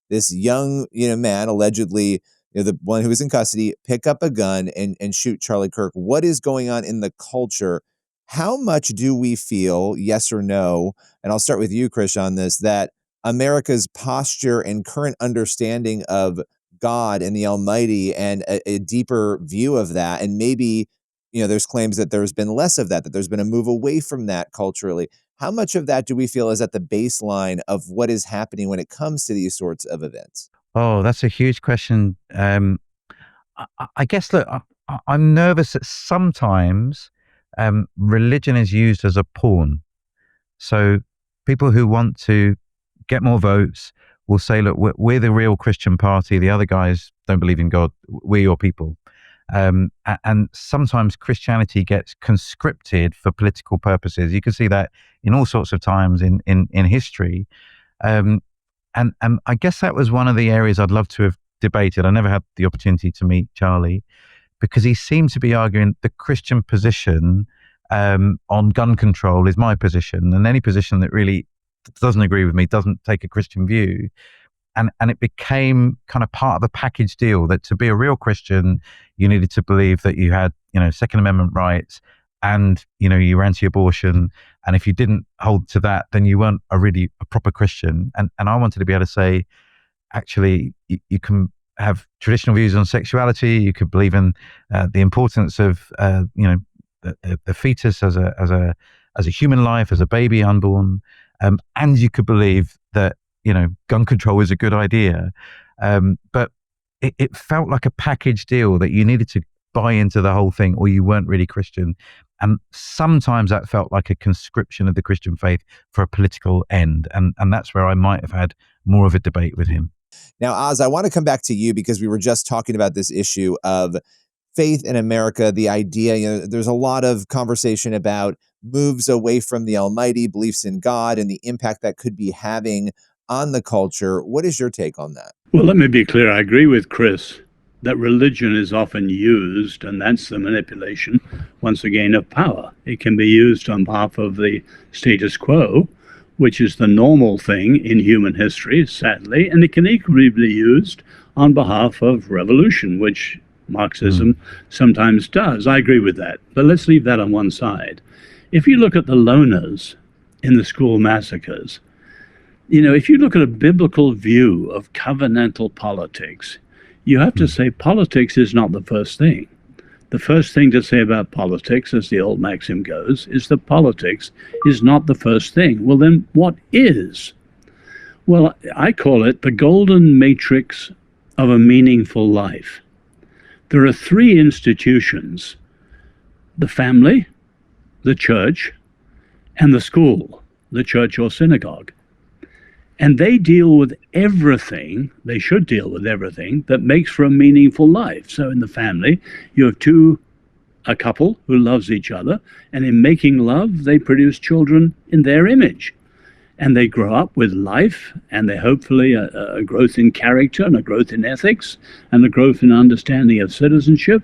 S1: this young, man, allegedly, the one who was in custody, pick up a gun and shoot Charlie Kirk. What is going on in the culture? How much do we feel, yes or no, and I'll start with you, Krish, on this, that America's posture and current understanding of God and the Almighty and a deeper view of that, and maybe, there's claims that there's been less of that there's been a move away from that culturally. How much of that do we feel is at the baseline of what is happening when it comes to these sorts of events?
S3: Oh, that's a huge question. I guess, look, I'm nervous that sometimes religion is used as a pawn. So people who want to get more votes will say, look, we're the real Christian party. The other guys don't believe in God. We're your people. And sometimes Christianity gets conscripted for political purposes. You can see that in all sorts of times in history. And I guess that was one of the areas I'd love to have debated. I never had the opportunity to meet Charlie, because he seemed to be arguing the Christian position on gun control is my position, and any position that really doesn't agree with me doesn't take a Christian view. And it became kind of part of the package deal that to be a real Christian, you needed to believe that you had, Second Amendment rights, and, you were anti-abortion. And if you didn't hold to that, then you weren't a proper Christian. And I wanted to be able to say, actually, you can have traditional views on sexuality. You could believe in the importance of, the fetus as a human life, as a baby unborn. And you could believe that, gun control is a good idea. But it felt like a package deal that you needed to buy into the whole thing or you weren't really Christian. And sometimes that felt like a conscription of the Christian faith for a political end. And that's where I might have had more of a debate with him.
S1: Now, Oz, I want to come back to you because we were just talking about this issue of faith in America, the idea, there's a lot of conversation about moves away from the Almighty, beliefs in God, and the impact that could be having on the culture. What is your take on that?
S2: Well, let me be clear. I agree with Chris that religion is often used, and that's the manipulation, once again, of power. It can be used on behalf of the status quo, which is the normal thing in human history, sadly, and it can equally be used on behalf of revolution, which Marxism sometimes does. I agree with that, but let's leave that on one side. If you look at the loners in the school massacres, if you look at a biblical view of covenantal politics, you have to say politics is not the first thing. The first thing to say about politics, as the old maxim goes, is that politics is not the first thing. Well, then what is? Well, I call it the golden matrix of a meaningful life. There are three institutions: the family, the church, and the school, the church or synagogue. And they deal with everything, they should deal with everything that makes for a meaningful life. So in the family, you have a couple who loves each other, and in making love, they produce children in their image. And they grow up with life, and they hopefully a growth in character and a growth in ethics and a growth in understanding of citizenship.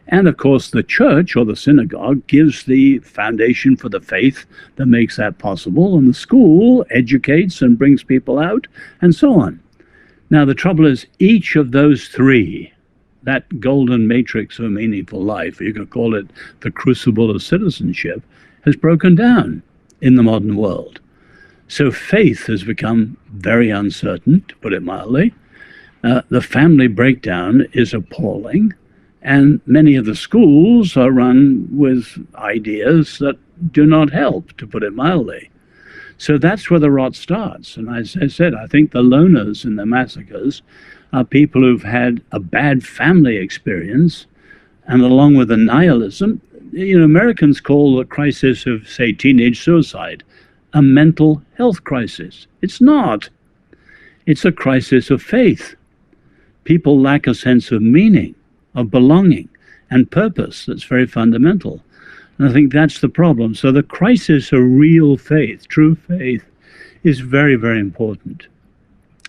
S2: And of course, the church or the synagogue gives the foundation for the faith that makes that possible. And the school educates and brings people out, and so on. Now, the trouble is, each of those three, that golden matrix of a meaningful life, you could call it the crucible of citizenship, has broken down in the modern world. So faith has become very uncertain, to put it mildly. The family breakdown is appalling. And many of the schools are run with ideas that do not help, to put it mildly. So that's where the rot starts. And as I said, I think the loners in the massacres are people who've had a bad family experience, and along with the nihilism, Americans call the crisis of, say, teenage suicide a mental health crisis. It's not. It's a crisis of faith. People lack a sense of meaning, of belonging and purpose that's very fundamental. And I think that's the problem. So the crisis of real faith, true faith, is very, very important.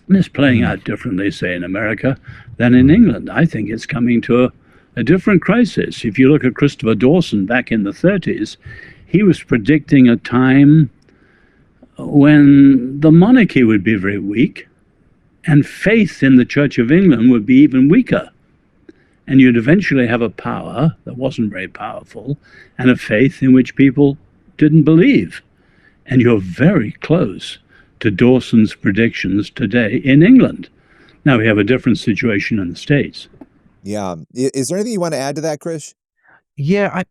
S2: And it's playing out differently, say, in America than in England. I think it's coming to a different crisis. If you look at Christopher Dawson back in the 30s, he was predicting a time when the monarchy would be very weak and faith in the Church of England would be even weaker. And you'd eventually have a power that wasn't very powerful and a faith in which people didn't believe. And you're very close to Dawson's predictions today in England. Now we have a different situation in the States.
S1: Yeah. Is there anything you want to add to that, Krish?
S3: Yeah,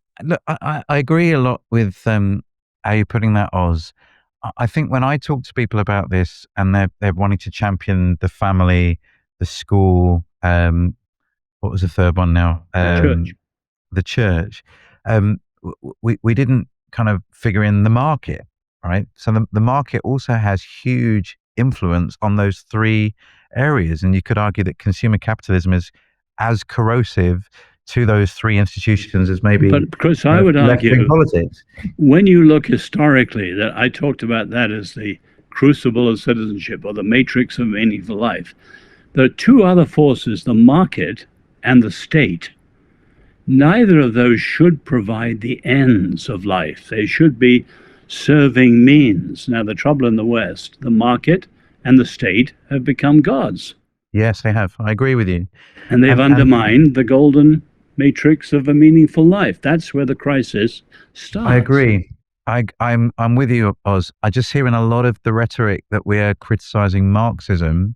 S3: I agree a lot with how you're putting that, Oz. I think when I talk to people about this and they're wanting to champion the family, the school, what was the third one now? The church. We didn't kind of figure in the market, right? So the market also has huge influence on those three areas. And you could argue that consumer capitalism is as corrosive to those three institutions as maybe
S2: But Chris, I would
S3: left-wing
S2: argue,
S3: politics.
S2: when you look historically, that I talked about that as the crucible of citizenship or the matrix of meaningful life. There are two other forces, the market and the state. Neither of those should provide the ends of life. They should be serving means. Now, the trouble in the West, the market and the state have become gods.
S3: Yes, they have. I agree with you.
S2: And they've undermined the golden matrix of a meaningful life. That's where the crisis starts.
S3: I agree. I'm with you, Oz. I just hear in a lot of the rhetoric that we're criticizing Marxism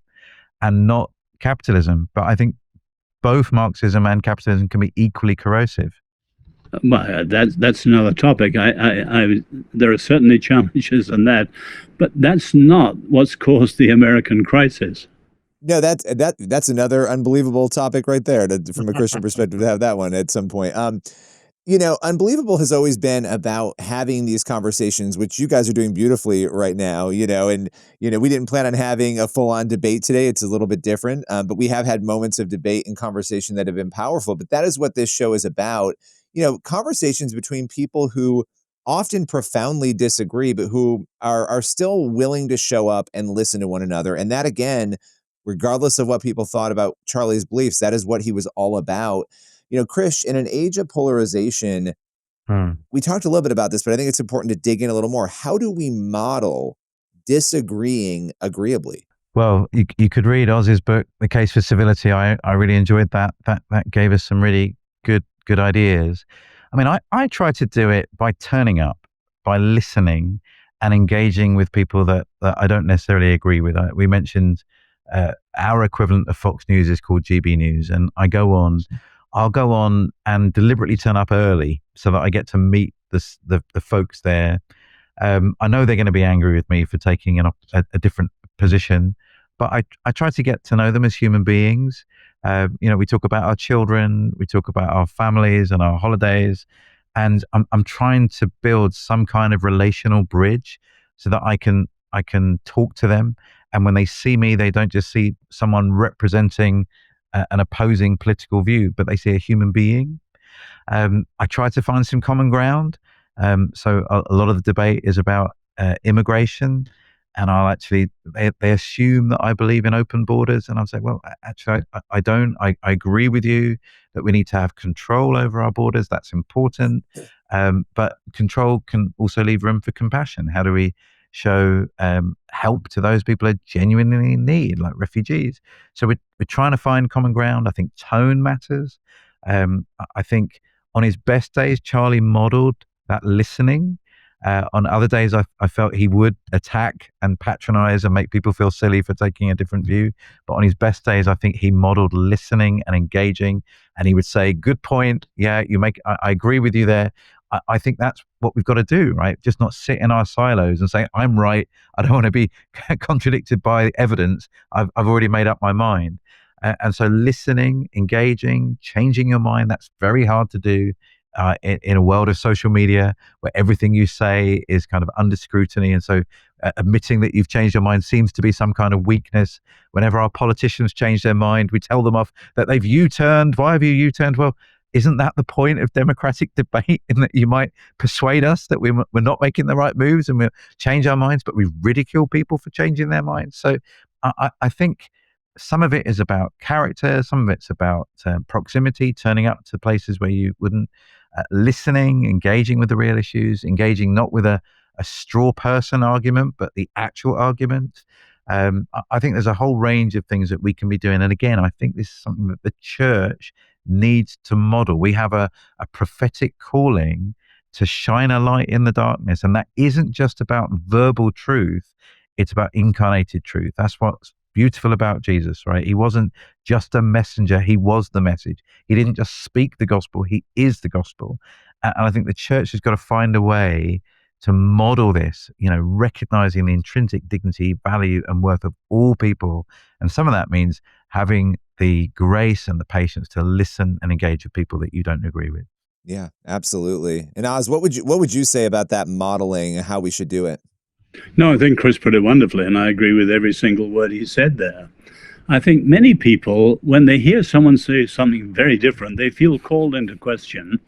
S3: and not capitalism. But I think both Marxism and capitalism can be equally corrosive.
S2: Well, that's another topic. There are certainly challenges in that, but that's not what's caused the American crisis.
S1: No, that's another unbelievable topic right there from a Christian perspective to have that one at some point. Unbelievable has always been about having these conversations, which you guys are doing beautifully right now, and we didn't plan on having a full-on debate today. It's a little bit different, but we have had moments of debate and conversation that have been powerful. But that is what this show is about, conversations between people who often profoundly disagree, but who are still willing to show up and listen to one another. And that, again, regardless of what people thought about Charlie's beliefs, that is what he was all about. Krish, in an age of polarization, we talked a little bit about this, but I think it's important to dig in a little more. How do we model disagreeing agreeably?
S3: Well, you could read Oz's book, The Case for Civility. I really enjoyed that. That gave us some really good ideas. I mean, I try to do it by turning up, by listening and engaging with people that I don't necessarily agree with. We mentioned our equivalent of Fox News is called GB News, and I'll go on and deliberately turn up early so that I get to meet the folks there. I know they're going to be angry with me for taking a different position, but I try to get to know them as human beings. We talk about our children, we talk about our families and our holidays, and I'm trying to build some kind of relational bridge so that I can talk to them. And when they see me, they don't just see someone representing an opposing political view, but they see a human being. I try to find some common ground. So a lot of the debate is about immigration, and they assume that I believe in open borders, and I'll say, well, actually, I don't. I agree with you that we need to have control over our borders. That's important, but control can also leave room for compassion. How do we show help to those people who genuinely need, like refugees? So we're trying to find common ground. I think tone matters. I think on his best days, Charlie modeled that listening. On other days, I felt he would attack and patronize and make people feel silly for taking a different view. But on his best days, I think he modeled listening and engaging. And he would say, good point. Yeah, I agree with you there. I think that's what we've got to do, right? Just not sit in our silos and say, I'm right. I don't want to be contradicted by evidence. I've already made up my mind. And so listening, engaging, changing your mind, that's very hard to do in a world of social media where everything you say is kind of under scrutiny. And so admitting that you've changed your mind seems to be some kind of weakness. Whenever our politicians change their mind, we tell them off that they've U-turned. Why have you U-turned? Well, isn't that the point of democratic debate, in that you might persuade us that we're not making the right moves and we'll change our minds, but we ridicule people for changing their minds? So I think some of it is about character, some of it's about proximity, turning up to places where you wouldn't, listening, engaging with the real issues, engaging not with a straw person argument, but the actual argument. I think there's a whole range of things that we can be doing. And again, I think this is something that the church needs to model. We have a prophetic calling to shine a light in the darkness. And that isn't just about verbal truth, it's about incarnated truth. That's what's beautiful about Jesus, right? He wasn't just a messenger, he was the message. He didn't just speak the gospel, he is the gospel. And I think the church has got to find a way to model this, recognizing the intrinsic dignity, value, and worth of all people. And some of that means having the grace and the patience to listen and engage with people that you don't agree with.
S1: Yeah, absolutely. And Oz, what would you say about that modeling and how we should do it?
S2: No, I think Chris put it wonderfully, and I agree with every single word he said there. I think many people, when they hear someone say something very different, they feel called into question.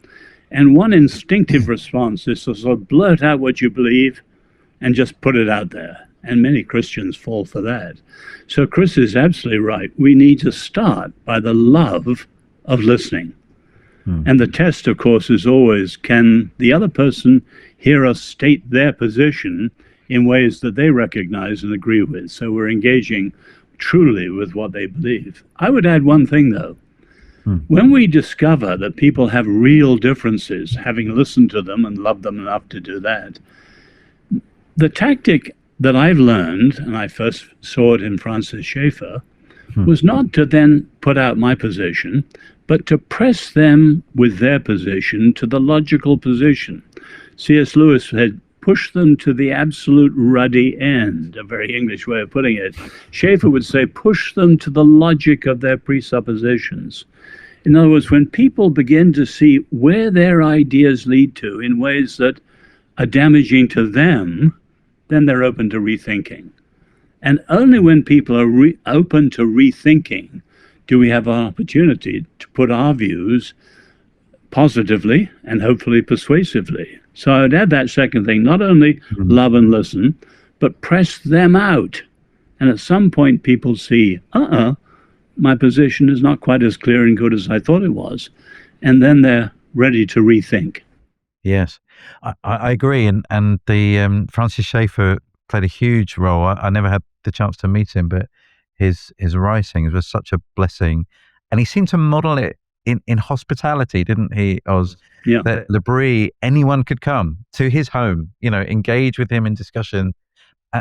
S2: And one instinctive response is to sort of blurt out what you believe and just put it out there. And many Christians fall for that. So Chris is absolutely right. We need to start by the love of listening. And the test, of course, is always, can the other person hear us state their position in ways that they recognize and agree with? So we're engaging truly with what they believe. I would add one thing, though. When we discover that people have real differences, having listened to them and loved them enough to do that, the tactic that I've learned, and I first saw it in Francis Schaeffer, was not to then put out my position, but to press them with their position to the logical position. C.S. Lewis had pushed them to the absolute ruddy end, a very English way of putting it. Schaeffer would say, push them to the logic of their presuppositions. In other words, when people begin to see where their ideas lead to in ways that are damaging to them, then they're open to rethinking. And only when people are open to rethinking do we have an opportunity to put our views positively and hopefully persuasively. So I would add that second thing, not only love and listen, but press them out. And at some point people see, my position is not quite as clear and good as I thought it was. And then they're ready to rethink.
S3: Yes, I agree. And the Francis Schaeffer played a huge role. I never had the chance to meet him, but his writings was such a blessing. And he seemed to model it in hospitality, didn't he, Oz?
S2: Yeah.
S3: That Labrie, anyone could come to his home, engage with him in discussion.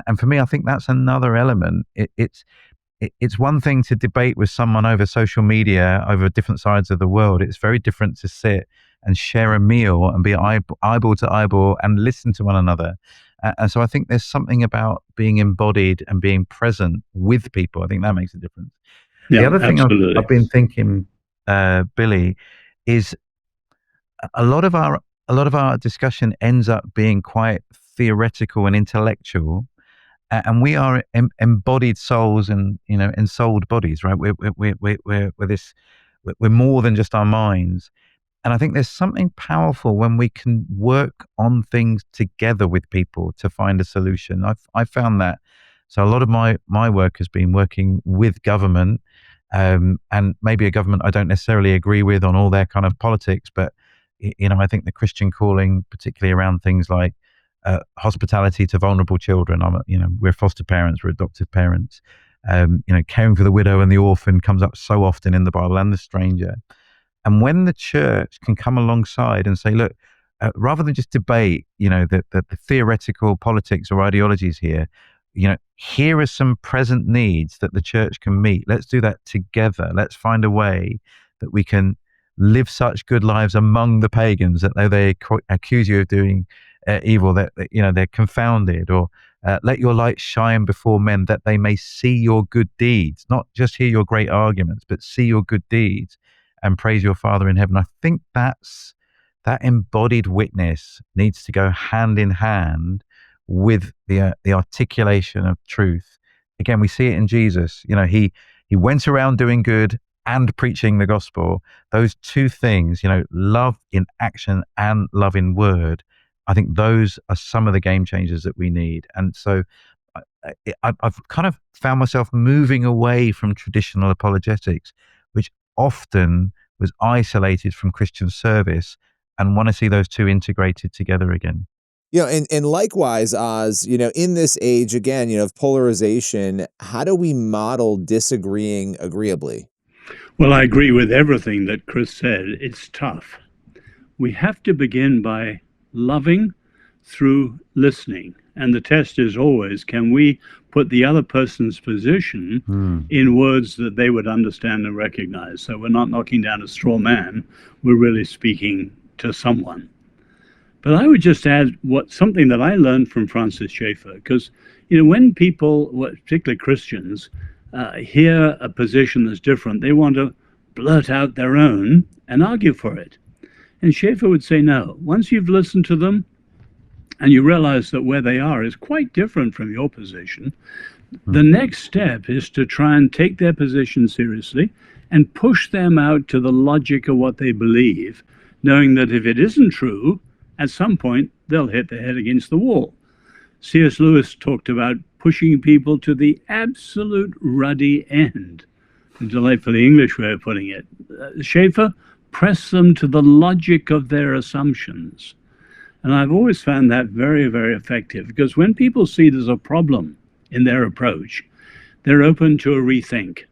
S3: And for me, I think that's another element. It's one thing to debate with someone over social media, over different sides of the world. It's very different to sit and share a meal and be eyeball to eyeball and listen to one another. And so I think there's something about being embodied and being present with people. I think that makes a difference.
S2: Yeah,
S3: the other thing
S2: absolutely.
S3: I've been thinking, Billy, is a lot of our discussion ends up being quite theoretical and intellectual. And we are embodied souls and ensouled bodies, right? We're more than just our minds. And I think there's something powerful when we can work on things together with people to find a solution. I've found that. So a lot of my work has been working with government, and maybe a government I don't necessarily agree with on all their kind of politics, but I think the Christian calling, particularly around things like hospitality to vulnerable children. We're foster parents, we're adoptive parents. Caring for the widow and the orphan comes up so often in the Bible, and the stranger. And when the church can come alongside and say, look, rather than just debate, the theoretical politics or ideologies here, here are some present needs that the church can meet. Let's do that together. Let's find a way that we can live such good lives among the pagans that though they accuse you of doing evil, that they're confounded. Or let your light shine before men that they may see your good deeds, not just hear your great arguments, but see your good deeds and praise your Father in heaven. I think that embodied witness needs to go hand in hand with the articulation of truth. Again, we see it in Jesus. He went around doing good and preaching the gospel. Those two things, love in action and love in word, I think those are some of the game changers that we need. And so I've kind of found myself moving away from traditional apologetics, which often was isolated from Christian service, and want to see those two integrated together again.
S1: And likewise, Oz, in this age, again, of polarization, how do we model disagreeing agreeably?
S2: Well, I agree with everything that Chris said. It's tough. We have to begin by loving through listening. And the test is always, can we put the other person's position in words that they would understand and recognize? So we're not knocking down a straw man. We're really speaking to someone. But I would just add something that I learned from Francis Schaeffer, because when people, particularly Christians, hear a position that's different, they want to blurt out their own and argue for it. And Schaeffer would say, no, once you've listened to them, and you realize that where they are is quite different from your position, the next step is to try and take their position seriously and push them out to the logic of what they believe, knowing that if it isn't true, at some point they'll hit their head against the wall. C.S. Lewis talked about pushing people to the absolute ruddy end. A delightfully English way of putting it. Schaeffer, press them to the logic of their assumptions. And I've always found that very, very effective, because when people see there's a problem in their approach, they're open to a rethink.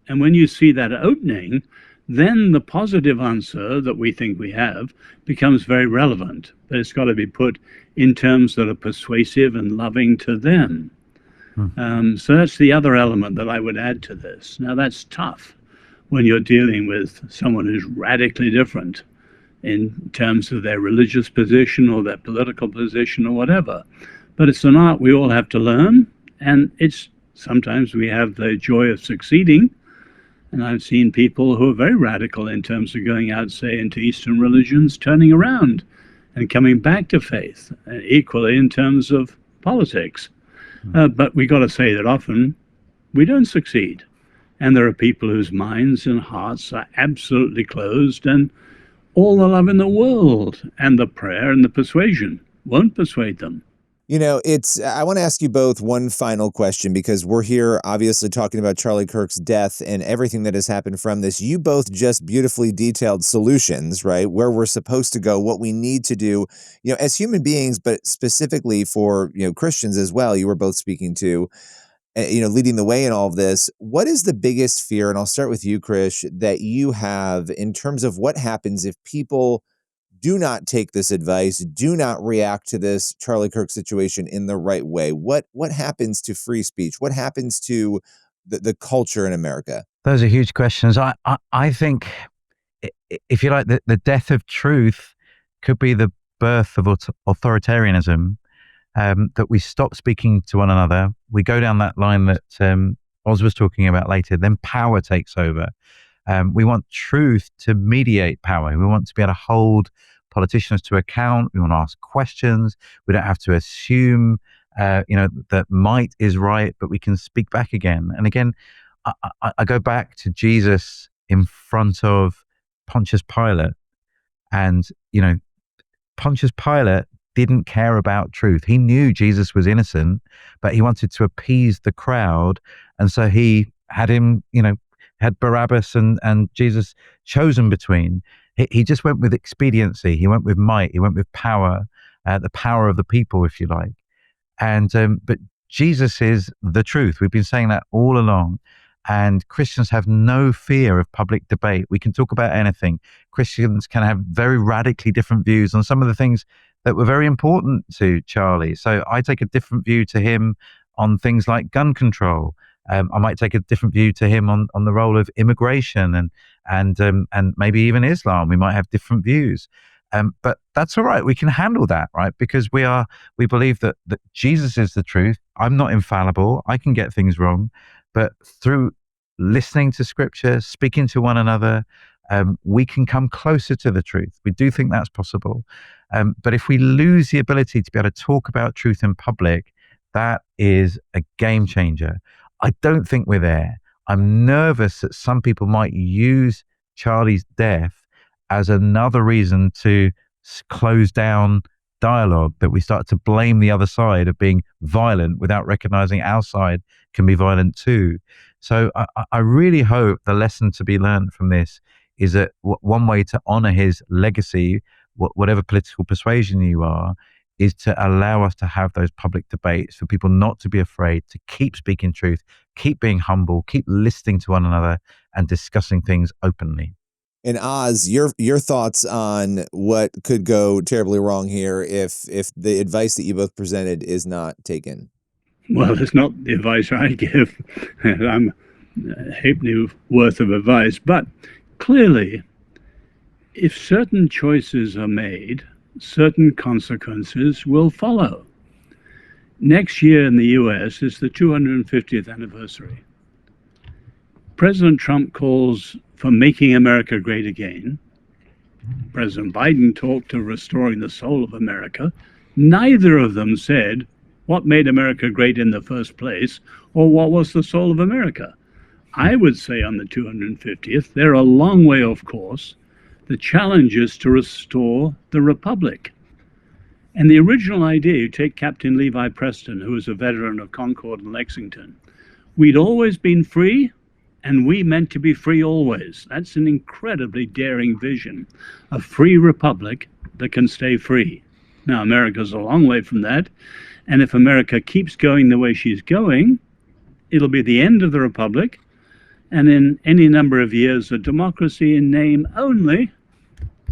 S2: And when you see that opening, then the positive answer that we think we have becomes very relevant. But it's got to be put in terms that are persuasive and loving to them. So that's the other element that I would add to this. Now, that's tough when you're dealing with someone who's radically different in terms of their religious position or their political position or whatever. But it's an art we all have to learn, and it's sometimes we have the joy of succeeding. And I've seen people who are very radical in terms of going out, say, into Eastern religions, turning around and coming back to faith, equally in terms of politics. But we got to say that often we don't succeed. And there are people whose minds and hearts are absolutely closed, and all the love in the world and the prayer and the persuasion won't persuade them.
S1: You know, I want to ask you both one final question, because we're here obviously talking about Charlie Kirk's death and everything that has happened from this. You both just beautifully detailed solutions, right? Where we're supposed to go, what we need to do, you know, as human beings, but specifically for, you know, Christians as well. You were both speaking to, you know, leading the way in all of this. What is the biggest fear? And I'll start with you, Krish, that you have in terms of what happens if people do not take this advice, do not react to this Charlie Kirk situation in the right way? What happens to free speech? What happens to the culture in America?
S3: Those are huge questions. I think, if you like, the death of truth could be the birth of authoritarianism, that we stop speaking to one another. We go down that line that Oz was talking about later, then power takes over. We want truth to mediate power. We want to be able to hold politicians to account. We want to ask questions. We don't have to assume, that might is right, but we can speak back again. And again, I go back to Jesus in front of Pontius Pilate. And, Pontius Pilate didn't care about truth. He knew Jesus was innocent, but he wanted to appease the crowd. And so he had him, had Barabbas and Jesus chosen between. He just went with expediency. He went with might. He went with power, the power of the people, if you like. And but Jesus is the truth. We've been saying that all along. And Christians have no fear of public debate. We can talk about anything. Christians can have very radically different views on some of the things that were very important to Charlie. So I take a different view to him on things like gun control. I might take a different view to him on the role of immigration and maybe even Islam. We might have different views, but that's all right. We can handle that, right? Because we believe that Jesus is the truth. I'm not infallible. I can get things wrong, but through listening to Scripture, speaking to one another, we can come closer to the truth. We do think that's possible, but if we lose the ability to be able to talk about truth in public, that is a game changer. I don't think we're there. I'm nervous that some people might use Charlie's death as another reason to close down dialogue, that we start to blame the other side of being violent without recognizing our side can be violent too. So I really hope the lesson to be learned from this is that one way to honor his legacy, whatever political persuasion you are, is to allow us to have those public debates, for people not to be afraid, to keep speaking truth, keep being humble, keep listening to one another and discussing things openly.
S1: And Oz, your thoughts on what could go terribly wrong here if the advice that you both presented is not taken?
S2: Well, it's not the advice I give. I'm a halfpenny worth of advice. But clearly, if certain choices are made, certain consequences will follow. Next year in the US is the 250th anniversary. President Trump calls for making America great again. President Biden talked of restoring the soul of America. Neither of them said what made America great in the first place or what was the soul of America. I would say on the 250th, they're a long way off course. The challenge is to restore the Republic. And the original idea, you take Captain Levi Preston, who was a veteran of Concord and Lexington. We'd always been free, and we meant to be free always. That's an incredibly daring vision. A free republic that can stay free. Now, America's a long way from that. And if America keeps going the way she's going, it'll be the end of the republic. And in any number of years, a democracy in name only,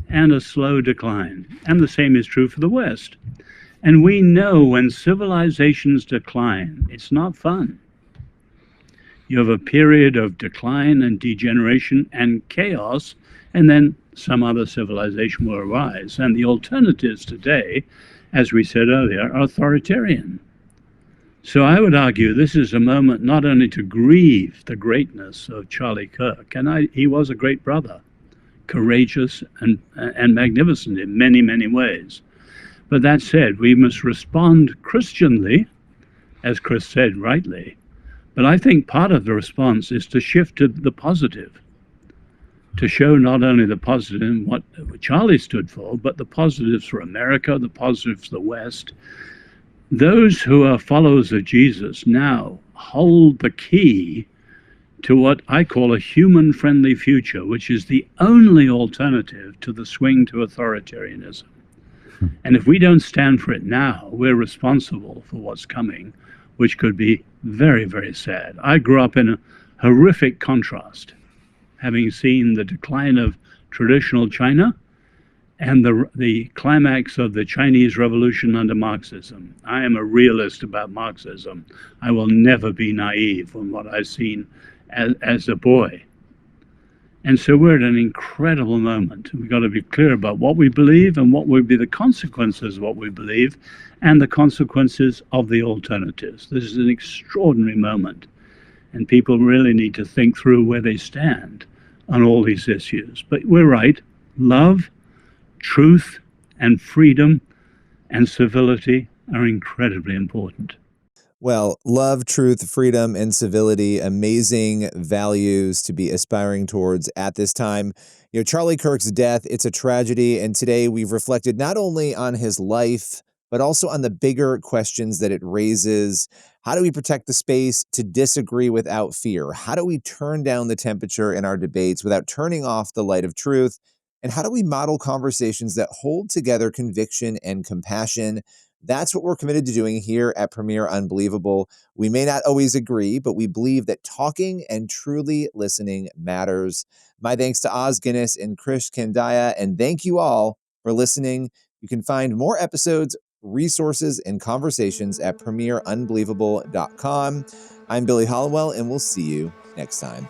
S2: and a slow decline. And the same is true for the West. And we know when civilizations decline, it's not fun. You have a period of decline and degeneration and chaos, and then some other civilization will arise. And the alternatives today, as we said earlier, are authoritarian. So I would argue this is a moment not only to grieve the greatness of Charlie Kirk, and he was a great brother, courageous and magnificent in many, many ways. But that said, we must respond Christianly, as Chris said rightly. But I think part of the response is to shift to the positive, to show not only the positive in what Charlie stood for, but the positives for America, the positives for the West. Those who are followers of Jesus now hold the key to what I call a human-friendly future, which is the only alternative to the swing to authoritarianism. And if we don't stand for it now, we're responsible for what's coming, which could be very, very sad. I grew up in a horrific contrast, having seen the decline of traditional China and the climax of the Chinese Revolution under Marxism. I am a realist about Marxism. I will never be naive from what I've seen as a boy. And so we're at an incredible moment. We've got to be clear about what we believe and what would be the consequences of what we believe and the consequences of the alternatives. This is an extraordinary moment. And people really need to think through where they stand on all these issues. But we're right. Love, truth, and freedom and civility are incredibly important.
S1: Well, love, truth, freedom, and civility, amazing values to be aspiring towards at this time. You know, Charlie Kirk's death, it's a tragedy, and today we've reflected not only on his life, but also on the bigger questions that it raises. How do we protect the space to disagree without fear? How do we turn down the temperature in our debates without turning off the light of truth? And how do we model conversations that hold together conviction and compassion? That's what we're committed to doing here at Premier Unbelievable. We may not always agree, but we believe that talking and truly listening matters. My thanks to Oz Guinness and Krish Kandiah, and thank you all for listening. You can find more episodes, resources, and conversations at premierunbelievable.com. I'm Billy Hallowell, and we'll see you next time.